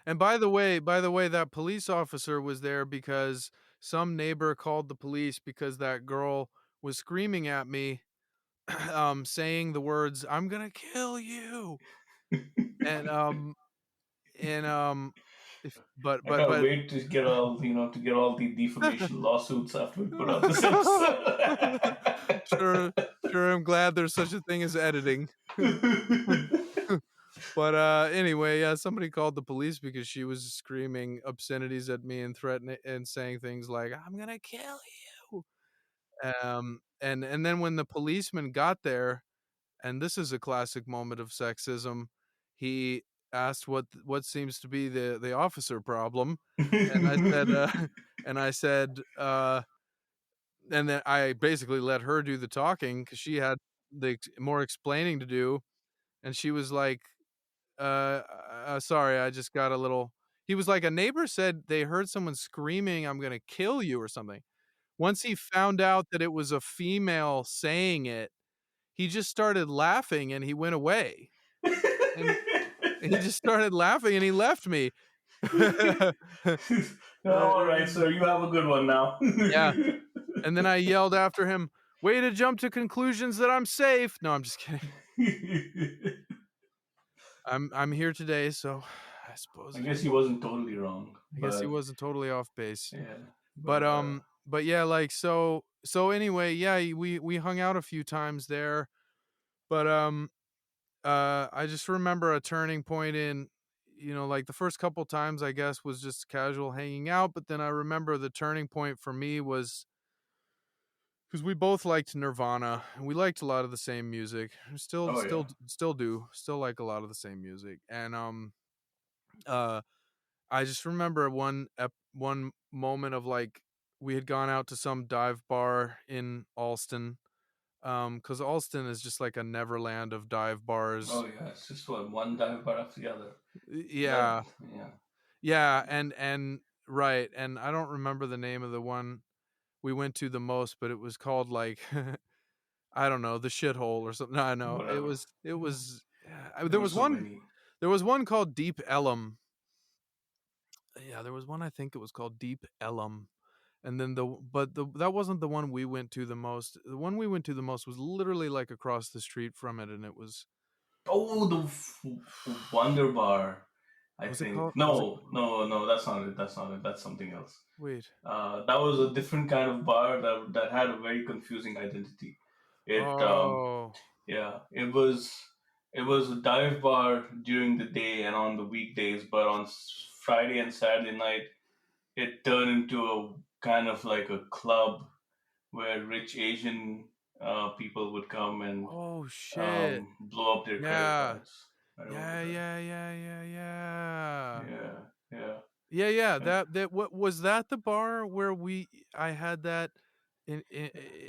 And by the way, that police officer was there because some neighbor called the police because that girl was screaming at me saying the words, "I'm gonna kill you," and if I can't wait to get all to get all the defamation lawsuits after we put out this episode. sure, sure. I'm glad there's such a thing as editing. But anyway, yeah, somebody called the police because she was screaming obscenities at me and threatening and saying things like, "I'm gonna kill you." And then when the policeman got there, and this is a classic moment of sexism, he asked what seems to be the officer problem, and I said, and I said, and then I basically let her do the talking because she had more explaining to do, and she was like, sorry, I just got a little. He was like, a neighbor said they heard someone screaming, "I'm gonna kill you" or something. Once he found out that it was a female saying it, he just started laughing and he went away. And he just started laughing and he left me. Oh, all right, sir. You have a good one now. Yeah. And then I yelled after him, "Way to jump to conclusions that I'm safe." No, I'm just kidding. I'm here today, so I suppose I guess he wasn't totally wrong, I guess he but wasn't totally off base. yeah, But but but yeah, like so anyway, yeah, we hung out a few times there. But I just remember a turning point in, like the first couple times I guess was just casual hanging out, but then I remember the turning point for me was because we both liked Nirvana and we liked a lot of the same music. Still, oh yeah. still do. Still like a lot of the same music. And uh, I just remember one moment of like we had gone out to some dive bar in Alston. Because Alston is just like a neverland of dive Oh bars. yeah. It's just one dive bar after the other. That Yeah, yeah. yeah, and right, and I don't remember the name of the one we went to the most, but it was called like I don't know, the shithole or something. No, no, it Whatever. was it Yeah. was. There were so many. There was one called Deep Ellum. Yeah, there was one I think it was called Deep Ellum. And then that wasn't the one we went to the most. The one we went to the most was literally like across the street from it, and it Oh, the Wonder Bar. I was it think called was it no. That's not it. That's not it. That's something else. wait. That was a different kind of bar that had a very confusing identity. It Oh. Yeah, it was a dive bar during the day and on the weekdays, but on Friday and Saturday night, it turned into a kind of like a club where rich Asian people would come and Oh shit. blow up their credit Yeah. cards. I remember Yeah, that. yeah, yeah, yeah, yeah. Yeah, yeah, Yeah, yeah, and, that what was that the bar where I had that oh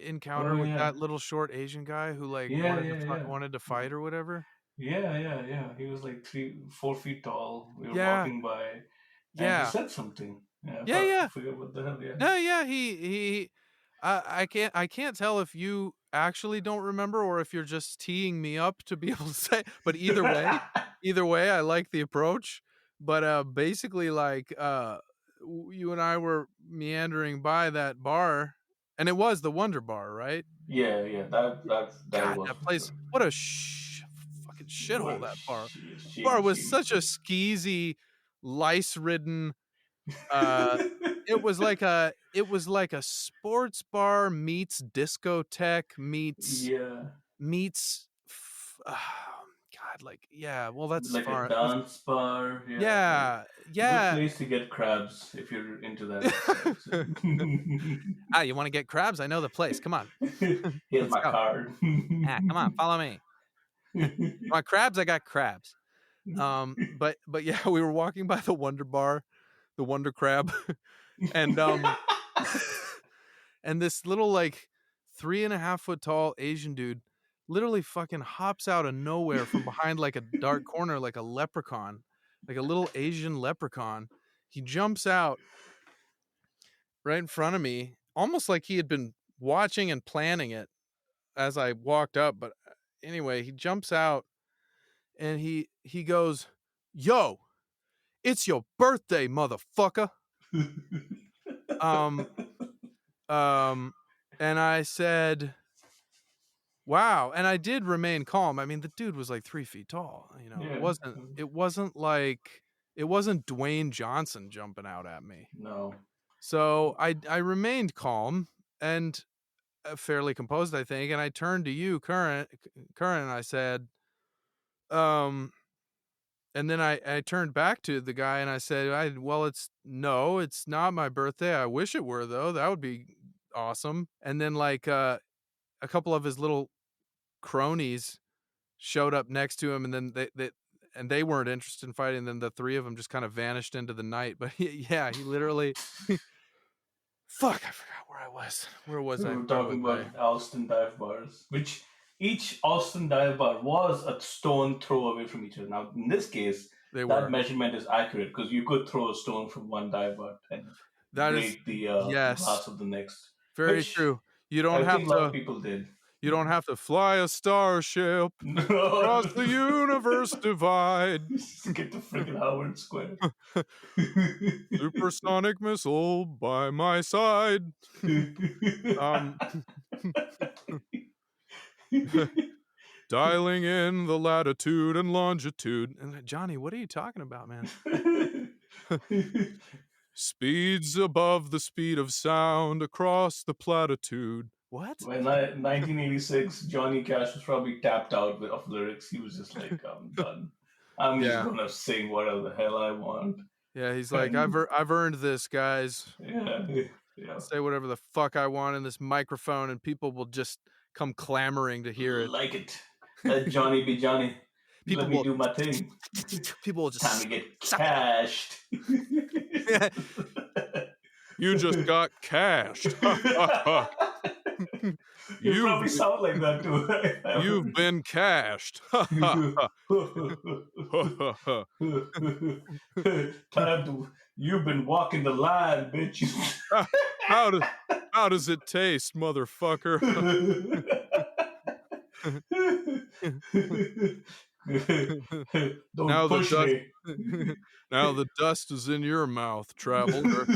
encounter with yeah, that little short Asian guy who like yeah, yeah, yeah, wanted to yeah. fight or whatever? Yeah, yeah, yeah. He was like 3, 4 feet tall. We were Yeah, walking by, and he yeah. said something. Yeah, Yeah, I yeah. forget what the hell. Yeah. No, yeah, he I can't tell if you actually don't remember or if you're just teeing me up to be able to say, but either way, I like the approach. But basically like you and I were meandering by that bar and it was the Wonder Bar, right? Yeah, yeah. That God, was that for place, sure. what a fucking What shithole a that bar. shady, Bar was shady such a place. skeezy, lice-ridden uh, it was like a sports bar meets discotheque Yeah, God, like, yeah, well, that's like a far that's dance bar. Yeah, like yeah, good yeah. place to get crabs if you're into that. I would say. Ah, you wanna get crabs? I know the place, come on. Here's Let's my go. card. Ah, come on, follow me. Want crabs? I got crabs. But yeah, we were walking by the Wonder Bar, the Wonder Crab, and, and this little like 3.5 foot tall Asian dude literally fucking hops out of nowhere from behind like a dark corner, like a leprechaun, like a little Asian leprechaun. He jumps out right in front of me, almost like he had been watching and planning it as I walked up. But anyway, he jumps out and he goes, "Yo, it's your birthday, motherfucker." Um, um, and I said, Wow, and I did remain calm. I mean, the dude was like 3 feet tall, you know? Yeah. It wasn't Dwayne Johnson jumping out at me. No. So I remained calm and, fairly composed, I think, and I turned to you, Current, and I said, um and then I turned back to the guy and I said, "Well, it's not my birthday. I wish it were, though. That would be awesome." And then, like, a couple of his little cronies showed up next to him, and then they weren't interested in fighting. Then the three of them just kind of vanished into the night. But yeah, he literally fuck, I forgot where I was. Where was We I? were Where was talking I? about Alston dive bars, which each Alston dive bar was a stone throw away from each other. Now, in this case, They that were. measurement is accurate because you could throw a stone from one dive bar and That is break the yes, glass of the next, very which true. You don't I have think a lot of to people did. you don't have to fly a starship across the universe divide. Just get to freaking Howard Square. Supersonic missile by my side. Um Dialing in the latitude and longitude. And Johnny, what are you talking about, man? Speeds above the speed of sound across the platitude. What? When 1986, Johnny Cash was probably tapped out of lyrics. He was just like, I'm done. I'm just Yeah. gonna sing whatever the hell I want. Yeah, he's like, And I've earned this, guys. yeah, yeah, Say whatever the fuck I want in this microphone, and people will just come clamoring to hear it. like it. Let Johnny be Johnny. People Let me will do my thing. people will Time just to get suck it up. cashed. You just got cashed. Ha ha ha. You You've probably sound like that too. you've been cashed. Ha ha ha. Ha ha ha. Time to. You've been walking the line, bitch. Ah, How does how does it taste, motherfucker? Don't Now the push dust me. now the dust is in your mouth, traveler.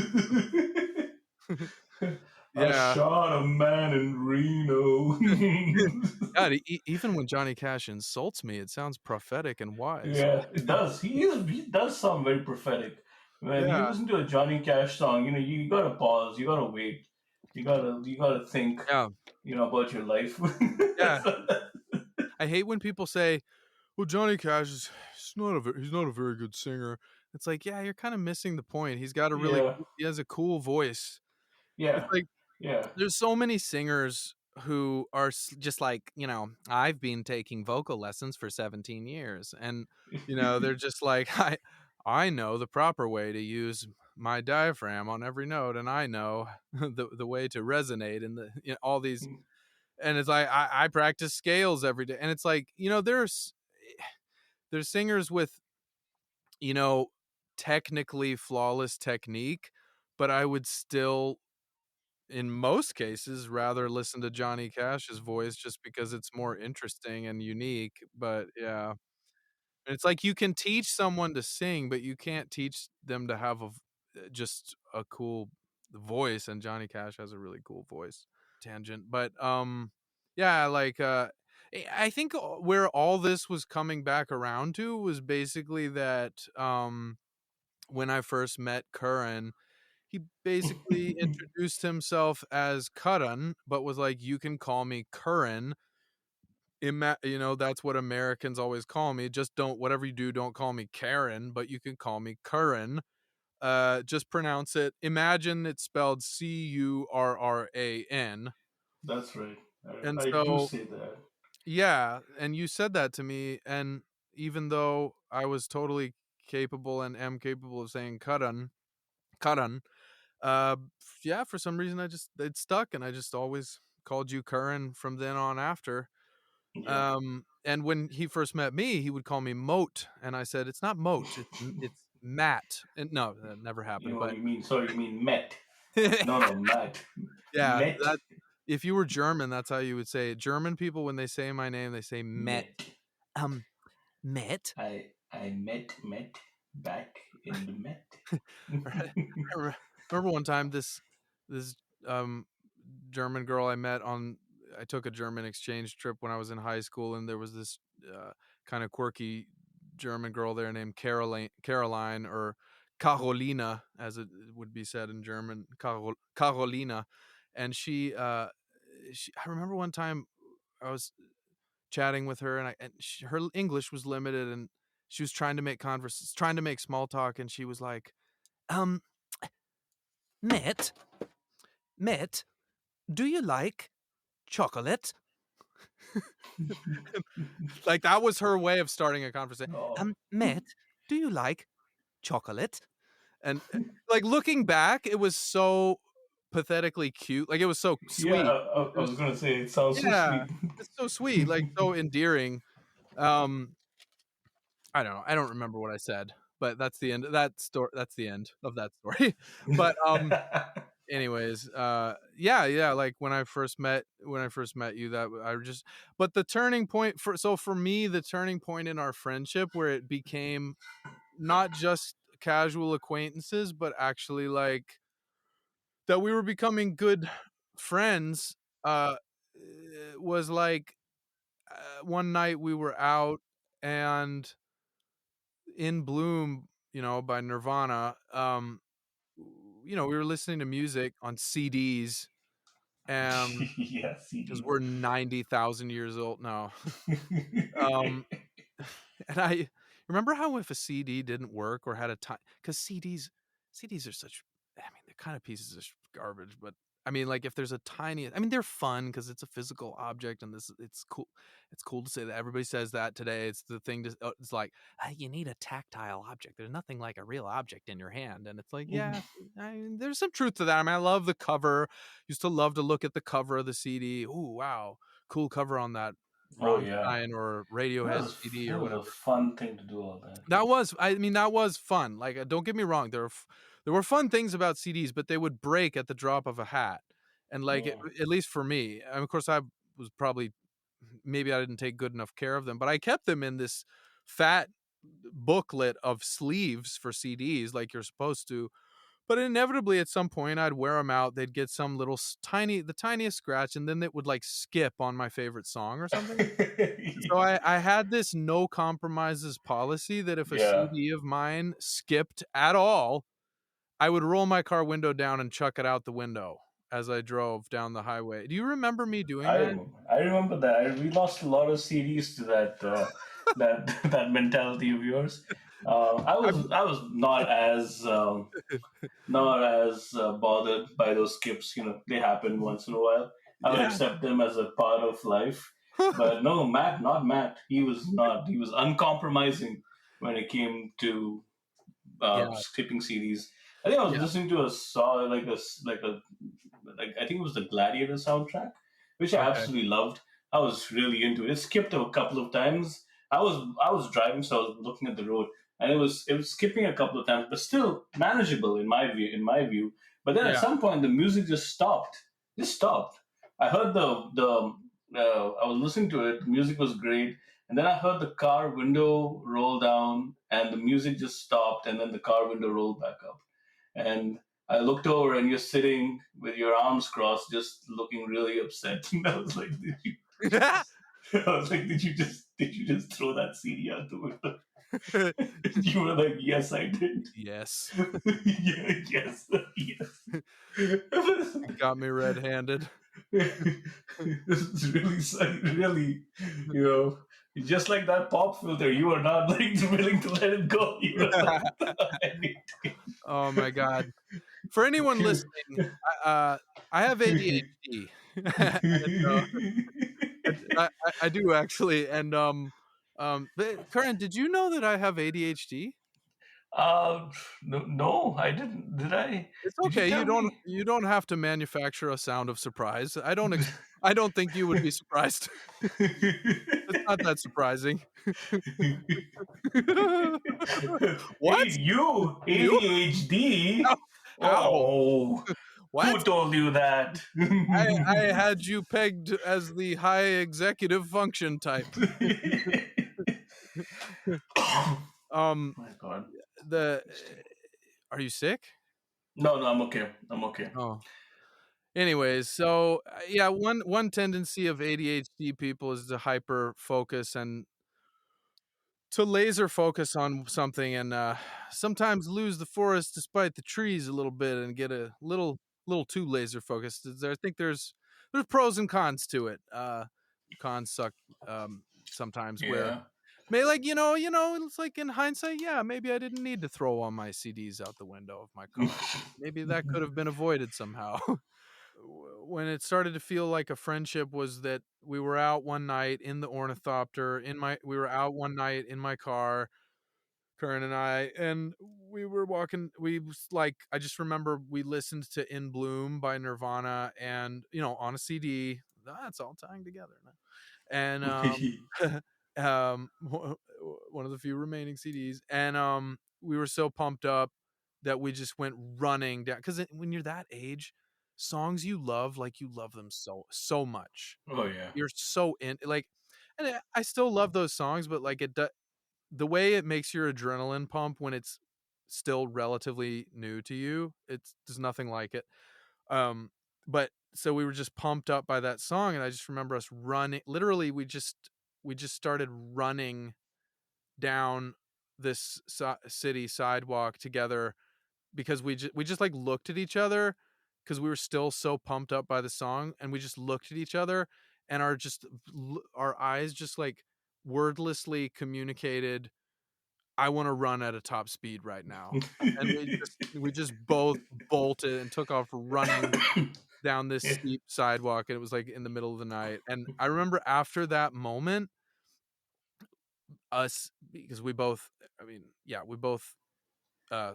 I Yeah. shot a man in Reno. God, even when Johnny Cash insults me, it sounds prophetic and wise. Yeah, it does. He does sound very prophetic. When you Yeah, listen to a Johnny Cash song, you gotta pause, you gotta wait, you gotta think, yeah, about your life. yeah. I hate when people say, "Well, Johnny Cash is he's not a very good singer." It's like, yeah, you're kind of missing the point. Yeah, He has a cool voice. It's yeah, like yeah. there's so many singers who are just like, I've been taking vocal lessons for 17 years, and they're just like, I know the proper way to use my diaphragm on every note, and I know the way to resonate and all these, and it's like I practice scales every day, and it's like there's singers with you know technically flawless technique, but I would still in most cases rather listen to Johnny Cash's voice just because it's more interesting and unique. But yeah, it's like you can teach someone to sing, but you can't teach them to have just a cool voice, and Johnny Cash has a really cool voice. Tangent, but yeah, like I think where all this was coming back around to was basically that when I first met Curran, he basically introduced himself as Karan, but was like, "You can call me Curran." That's what Americans always call me. Just don't whatever you do, don't call me Karen, but you can call me Curran. Just pronounce it. Imagine it's spelled Curran. That's right. And I do so, say that. yeah, and you said that to me, and even though I was totally capable and am capable of saying Karan, Uh, yeah, for some reason it stuck, and I just always called you Curran from then on after. Yeah. And when he first met me, he would call me Moat, and I said it's not Moat, it's Matt. And no, that never happened. But You mean, sorry, you mean Met. No, no, Matt. yeah, Met. that if you were German, that's how you would say it. German people, when they say my name, they say Met. Met. Um, Met. I met back in the Met. Remember one time this um German girl I met on I took a German exchange trip when I was in high school, and there was this kind of quirky German girl there named Caroline or Carolina, as it would be said in German, Carolina. And I remember one time I was chatting with her, and her English was limited, and she was trying to make small talk, and she was like, um, Matt, Matt, do you like chocolate? Like, that was her way of starting a conversation. Oh. Matt, do you like chocolate? And like, looking back, it was so pathetically cute. Like, it was so Yeah, sweet. I was gonna say it sounds so Yeah, sweet. it's so sweet, like so endearing. Um, I don't know. I don't remember what I said, but that's the end of that story. That's the end of that story. But anyways, yeah, like when I first met you, that I just, but the turning point for me, the turning point in our friendship where it became not just casual acquaintances, but actually like that we were becoming good friends, uh was like, one night we were out, and In Bloom, by Nirvana, we were listening to music on CDs, Yeah, because CD. we're 90,000 years old now. Um, and I remember how if a CD didn't work or had a time, because CDs are such, I mean, they're kind of pieces of garbage, but I mean, like if there's a tiny, I mean, they're fun because it's a physical object, and it's cool. It's cool to say that. Everybody says that today. It's the thing to, it's like, you need a tactile object. There's nothing like a real object in your hand. And it's like, yeah, there's some truth to that. I mean, I love the cover. Used to love to look at the cover of the CD. Ooh, wow, cool cover on that Oh yeah, Rammstein or Radiohead CD that or was a whatever. fun thing to do all that. I mean, that was fun. Like, don't get me wrong, there were fun things about CDs, but they would break at the drop of a hat. And like, Mm. at least for me, and of course, I was probably, maybe I didn't take good enough care of them, but I kept them in this fat booklet of sleeves for CDs, like you're supposed to. But inevitably, at some point, I'd wear them out. They'd get some little the tiniest scratch, and then it would like skip on my favorite song or something. So I had this no compromises policy that if a Yeah, CD of mine skipped at all, I would roll my car window down and chuck it out the window as I drove down the highway. Do you remember me doing that? I remember that. We lost a lot of CDs to that that that mentality of yours. I'm I was not as bothered by those skips. You know, they happen once in a while. I would yeah. accept them as a part of life. But no, Matt, not Matt. He was not. He was uncompromising when it came to Yeah. skipping CDs. I think I was Yeah. listening to a song like I think it was the Gladiator soundtrack, which I Okay. absolutely loved. I was really into it. It skipped a couple of times. I was driving, so I was looking at the road, and it was skipping a couple of times, but still manageable in my view. In my view, but then at Yeah. some point the music just stopped. Just stopped. I heard the I was listening to it. The music was great, and then I heard the car window roll down, and the music just stopped, and then the car window rolled back up. And I looked over, and you're sitting with your arms crossed, just looking really upset. And I was like, I was like, did you just throw that CD out the window? You were like, yes, I did. Yes. Yeah, yes, yes. Got me red-handed. This is really, you know, just like that pop filter, you are not like willing to let it go. You are like, I need Oh my God. For anyone to. listening, I have ADHD. And, I do actually. And but Karan, did you know that I have ADHD? No, no, I didn't. Did I? It's Did you okay. tell me? You don't have to manufacture a sound of surprise. I don't think you would be surprised. It's not that surprising. Hey, What? you, You? ADHD? Ow. Oh, who What? told you that? I had you pegged as the high executive function type. Oh Um, my God. the Are you sick? No, no, I'm okay. I'm okay. Oh. Anyways, so yeah, one tendency of ADHD people is to hyper focus and to laser focus on something and sometimes lose the forest despite the trees a little bit and get a little too laser focused. I think there's pros and cons to it. Cons suck sometimes where Yeah. may like it's like in hindsight, yeah, maybe I didn't need to throw all my CDs out the window of my car. Maybe that could have been avoided somehow. When it started to feel like a friendship was that we were out one night in the ornithopter we were out one night in my car, Karen and I, and we were walking. I just remember we listened to In Bloom by Nirvana, and on a CD. That's all tying together now. And one of the few remaining CDs, and we were so pumped up that we just went running down because when you're that age, songs you love, like you love them so much. Oh yeah. You're so in like, and I still love those songs, but like the way it makes your adrenaline pump when it's still relatively new to you, there's nothing like it. Um, but so we were just pumped up by that song, and I just remember us running. Literally, we just started running down this city sidewalk together because we just like looked at each other because we were still so pumped up by the song, and we just looked at each other, and our eyes just like wordlessly communicated, I want to run at a top speed right now. And we just both bolted and took off running down this steep sidewalk, and it was like in the middle of the night. And I remember after that moment, us because we both, I mean, yeah, we both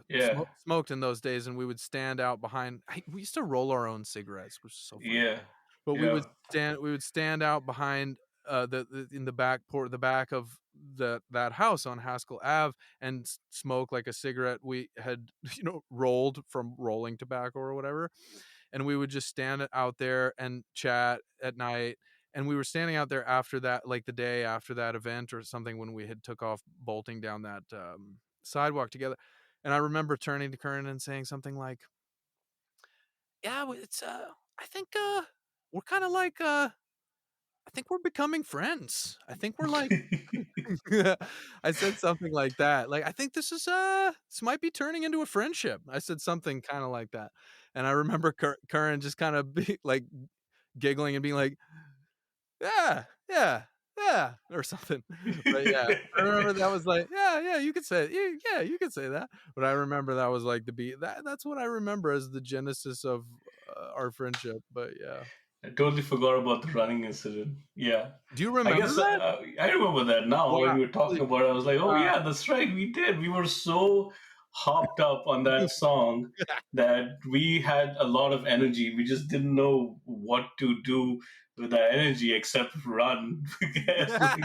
Yeah. smoked in those days, and we would stand out behind. We used to roll our own cigarettes, which is so funny. Yeah. But Yeah. we would stand out behind in the the back of that house on Haskell Ave and smoke like a cigarette we had rolled from rolling tobacco or whatever. And we would just stand out there and chat at night. And we were standing out there after that, like the day after that event or something, when we had took off bolting down that sidewalk together. And I remember turning to Kern and saying something like, "Yeah, it's I think we're kind of like I think we're becoming friends. I think we're like." I said something like that. Like, I think this might be turning into a friendship. I said something kind of like that. And I remember Curran just kind of be like giggling and being like, "Yeah, yeah, yeah," or something. But yeah, I remember that was like, "Yeah, yeah, you could say it. Yeah, you could say that." But I remember that was like the beat. That's what I remember as the genesis of our friendship. But yeah. I totally forgot about the running incident. Yeah. Do you I remember guess that? I remember that now when Wow. we were talking about it. I was like, oh, Wow. yeah, that's right. We did. We were so hopped up on that song that we had a lot of energy. We just didn't know what to do with that energy except run. Because, like,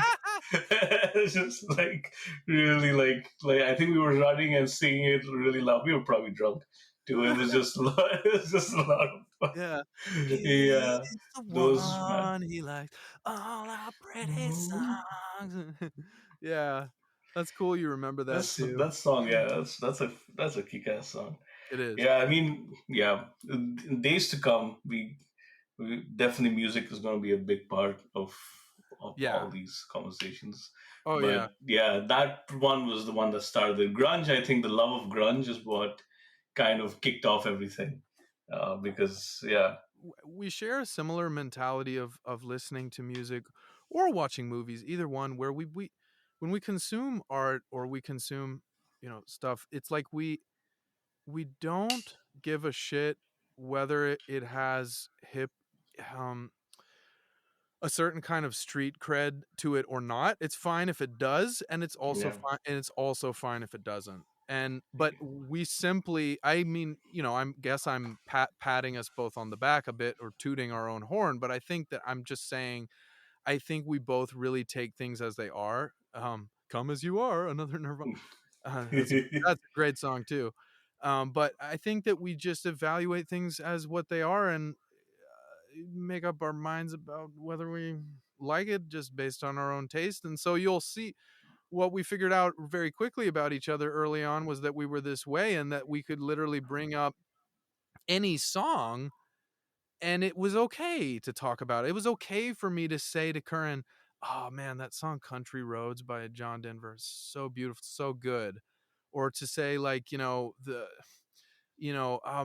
it's just like really like I think we were running and singing it really loud. We were probably drunk too. It was just it was just a lot of fun. Yeah. Yeah, He's the those man. one he likes, all our pretty songs. Yeah. That's cool you remember that That's too. that song, yeah. That's a kick-ass song. It is. Yeah, I mean, yeah. In days to come, we definitely music is going to be a big part of Yeah. all these conversations. Oh, But yeah. yeah, that one was the one that started it. Grunge. I think the love of grunge is what kind of kicked off everything. Because yeah, We share a similar mentality of listening to music or watching movies, either one, where we when we consume art or we consume, stuff, it's like we don't give a shit whether it has um a certain kind of street cred to it or not. It's fine if it does, and yeah, it's also fine if it doesn't. But we simply, I mean, I'm patting us both on the back a bit or tooting our own horn, but I think that I'm just saying I think we both really take things as they are. Come as you are, another Nirvana. That's a great song too. But I think that we just evaluate things as what they are and make up our minds about whether we like it just based on our own taste. And so you'll see what we figured out very quickly about each other early on was that we were this way and that we could literally bring up any song and it was okay to talk about it. It was okay for me to say to Curran, "Oh man, that song Country Roads by John Denver is so beautiful, so good." Or to say like, "Oh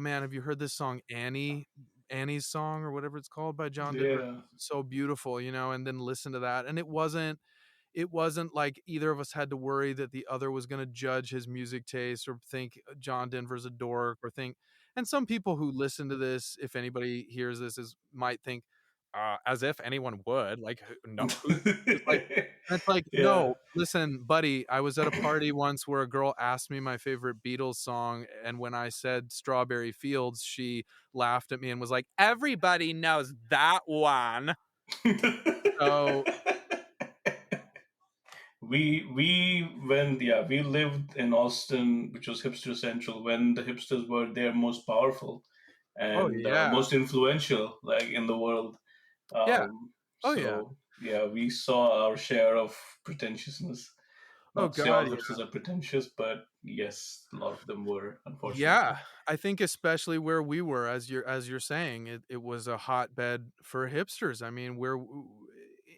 man, have you heard this song Annie's song or whatever it's called by John Denver? Yeah. So beautiful," and then listen to that. And it wasn't like either of us had to worry that the other was going to judge his music taste or think John Denver's a dork or think. And some people who listen to this, if anybody hears this, might think, as if anyone would, like, no, it's like, and it's like, Yeah. no, listen, buddy, I was at a party once where a girl asked me my favorite Beatles song, and when I said Strawberry Fields, she laughed at me and was like, everybody knows that one. So We lived in Austin, which was hipster central, when the hipsters were their most powerful oh and yeah, most influential, like in the world. yeah, oh yeah. So yeah, we saw our share of pretentiousness. Oh Not to say all god, hipsters are pretentious, but yes, a lot of them were, unfortunately. yeah, I think especially where we were, as you're saying, it was a hotbed for hipsters. I mean,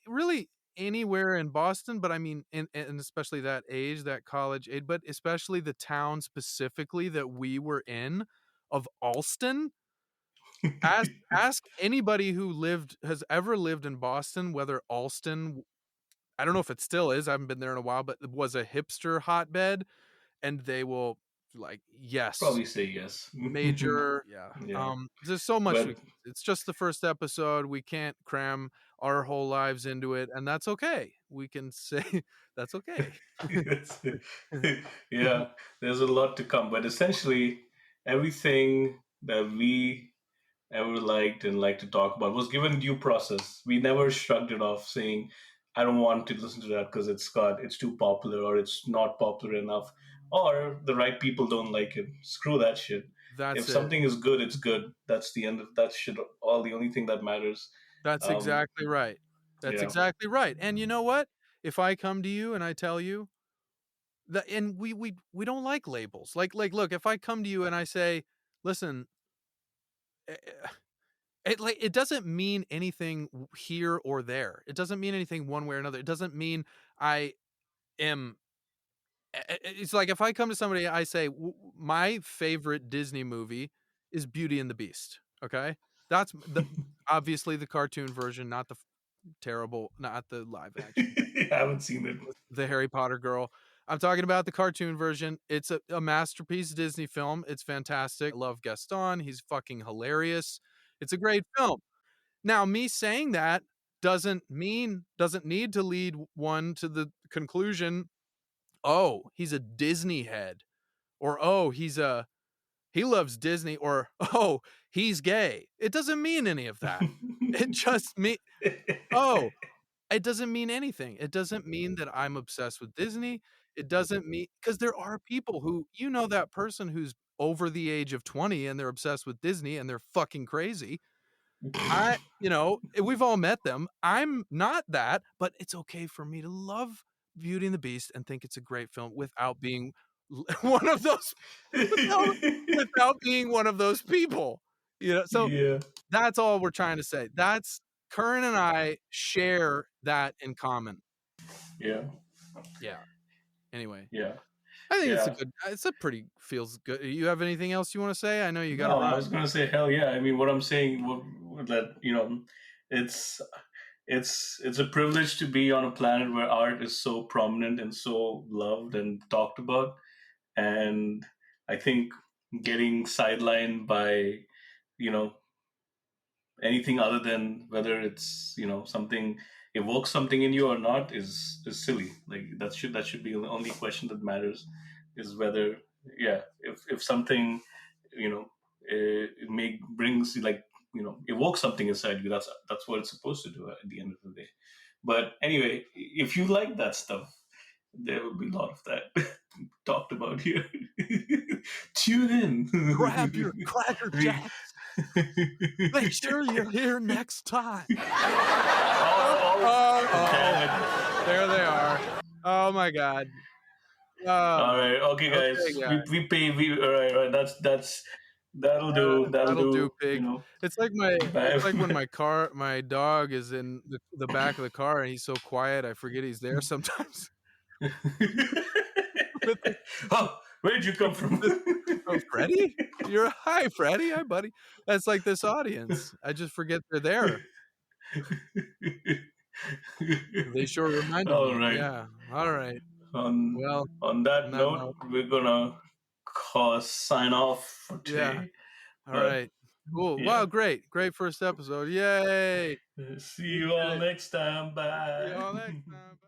really anywhere in Boston, but I mean, and especially that age, that college age, but especially the town specifically that we were in, of Alston. Ask anybody who has ever lived in Boston whether Alston, I don't know if it still is, I haven't been there in a while, but it was a hipster hotbed, and they will like, yes. Probably say yes. Major, yeah. Yeah, There's so much but it's just the first episode. We can't cram our whole lives into it, and that's okay. We can say that's okay. Yes. Yeah, there's a lot to come. But essentially, everything that we ever liked and like to talk about was given due process. We never shrugged it off saying, I don't want to listen to that because it's too popular or it's not popular enough or the right people don't like it. Screw that shit. If That's it. something is good, it's good. That's the end of that shit. All the only thing that matters. That's Um, exactly right. That's yeah. exactly right. And you know what? If I come to you and I tell you that, and we don't like labels. Like look, if I come to you and I say, "Listen, eh, eh, it doesn't mean anything here or there. It doesn't mean anything one way or another. It doesn't mean I am." It's like if I come to somebody, I say, My favorite Disney movie is Beauty and the Beast." Okay, that's obviously the cartoon version, not the terrible, not the live action, I haven't seen it. the Harry Potter girl. I'm talking about the cartoon version. It's a masterpiece Disney film. It's fantastic. I love Gaston. He's fucking hilarious. It's a great film. Now, me saying that doesn't need to lead one to the conclusion, oh, he's a Disney head, or oh, he loves Disney, or oh, he's gay. It doesn't mean any of that. It just oh, it doesn't mean anything. It doesn't mean that I'm obsessed with Disney. It doesn't mean, because there are people who, that person who's over the age of 20 and they're obsessed with Disney and they're fucking crazy. We've all met them. I'm not that, but it's okay for me to love Beauty and the Beast and think it's a great film without being one of those, without being one of those people. So Yeah, that's all we're trying to say. That's Curran and I share that in common. yeah, Yeah. Anyway, yeah, I think yeah. feels good. You have anything else you want to say? I know you got to No, I run. was gonna say hell yeah. I mean, what I'm saying that it's it's a privilege to be on a planet where art is so prominent and so loved and talked about, and I think getting sidelined by you know anything other than whether it's something evokes something in you or not is silly. Like that should be the only question that matters, is whether yeah, if something you know it brings like evokes something inside you, that's what it's supposed to do at the end of the day. But anyway, if you like that stuff, there will be a lot of that talked about here. Tune Grab your in. Cracker Re- Jacks. Make sure you're here next time. Damn it. There they are. Oh my god. All right, okay, Okay, guys. guys. We pay. All right. That's That'll do. That'll That'll do, do. pig. It's Bye. like when my dog is in the back of the car and he's so quiet, I forget he's there sometimes. With this Oh, where'd you come from? this "Oh, Freddie? Hi, Freddie. Hi, buddy." That's like this audience. I just forget they're there. They sure reminded All me. right. Yeah. Alright. On Well, on on that that note, note, we're gonna sign off for yeah. today. But Alright. Cool. Wow, yeah, great. Great first episode. Yay. see We you did all it. next time. See you all Bye. next time.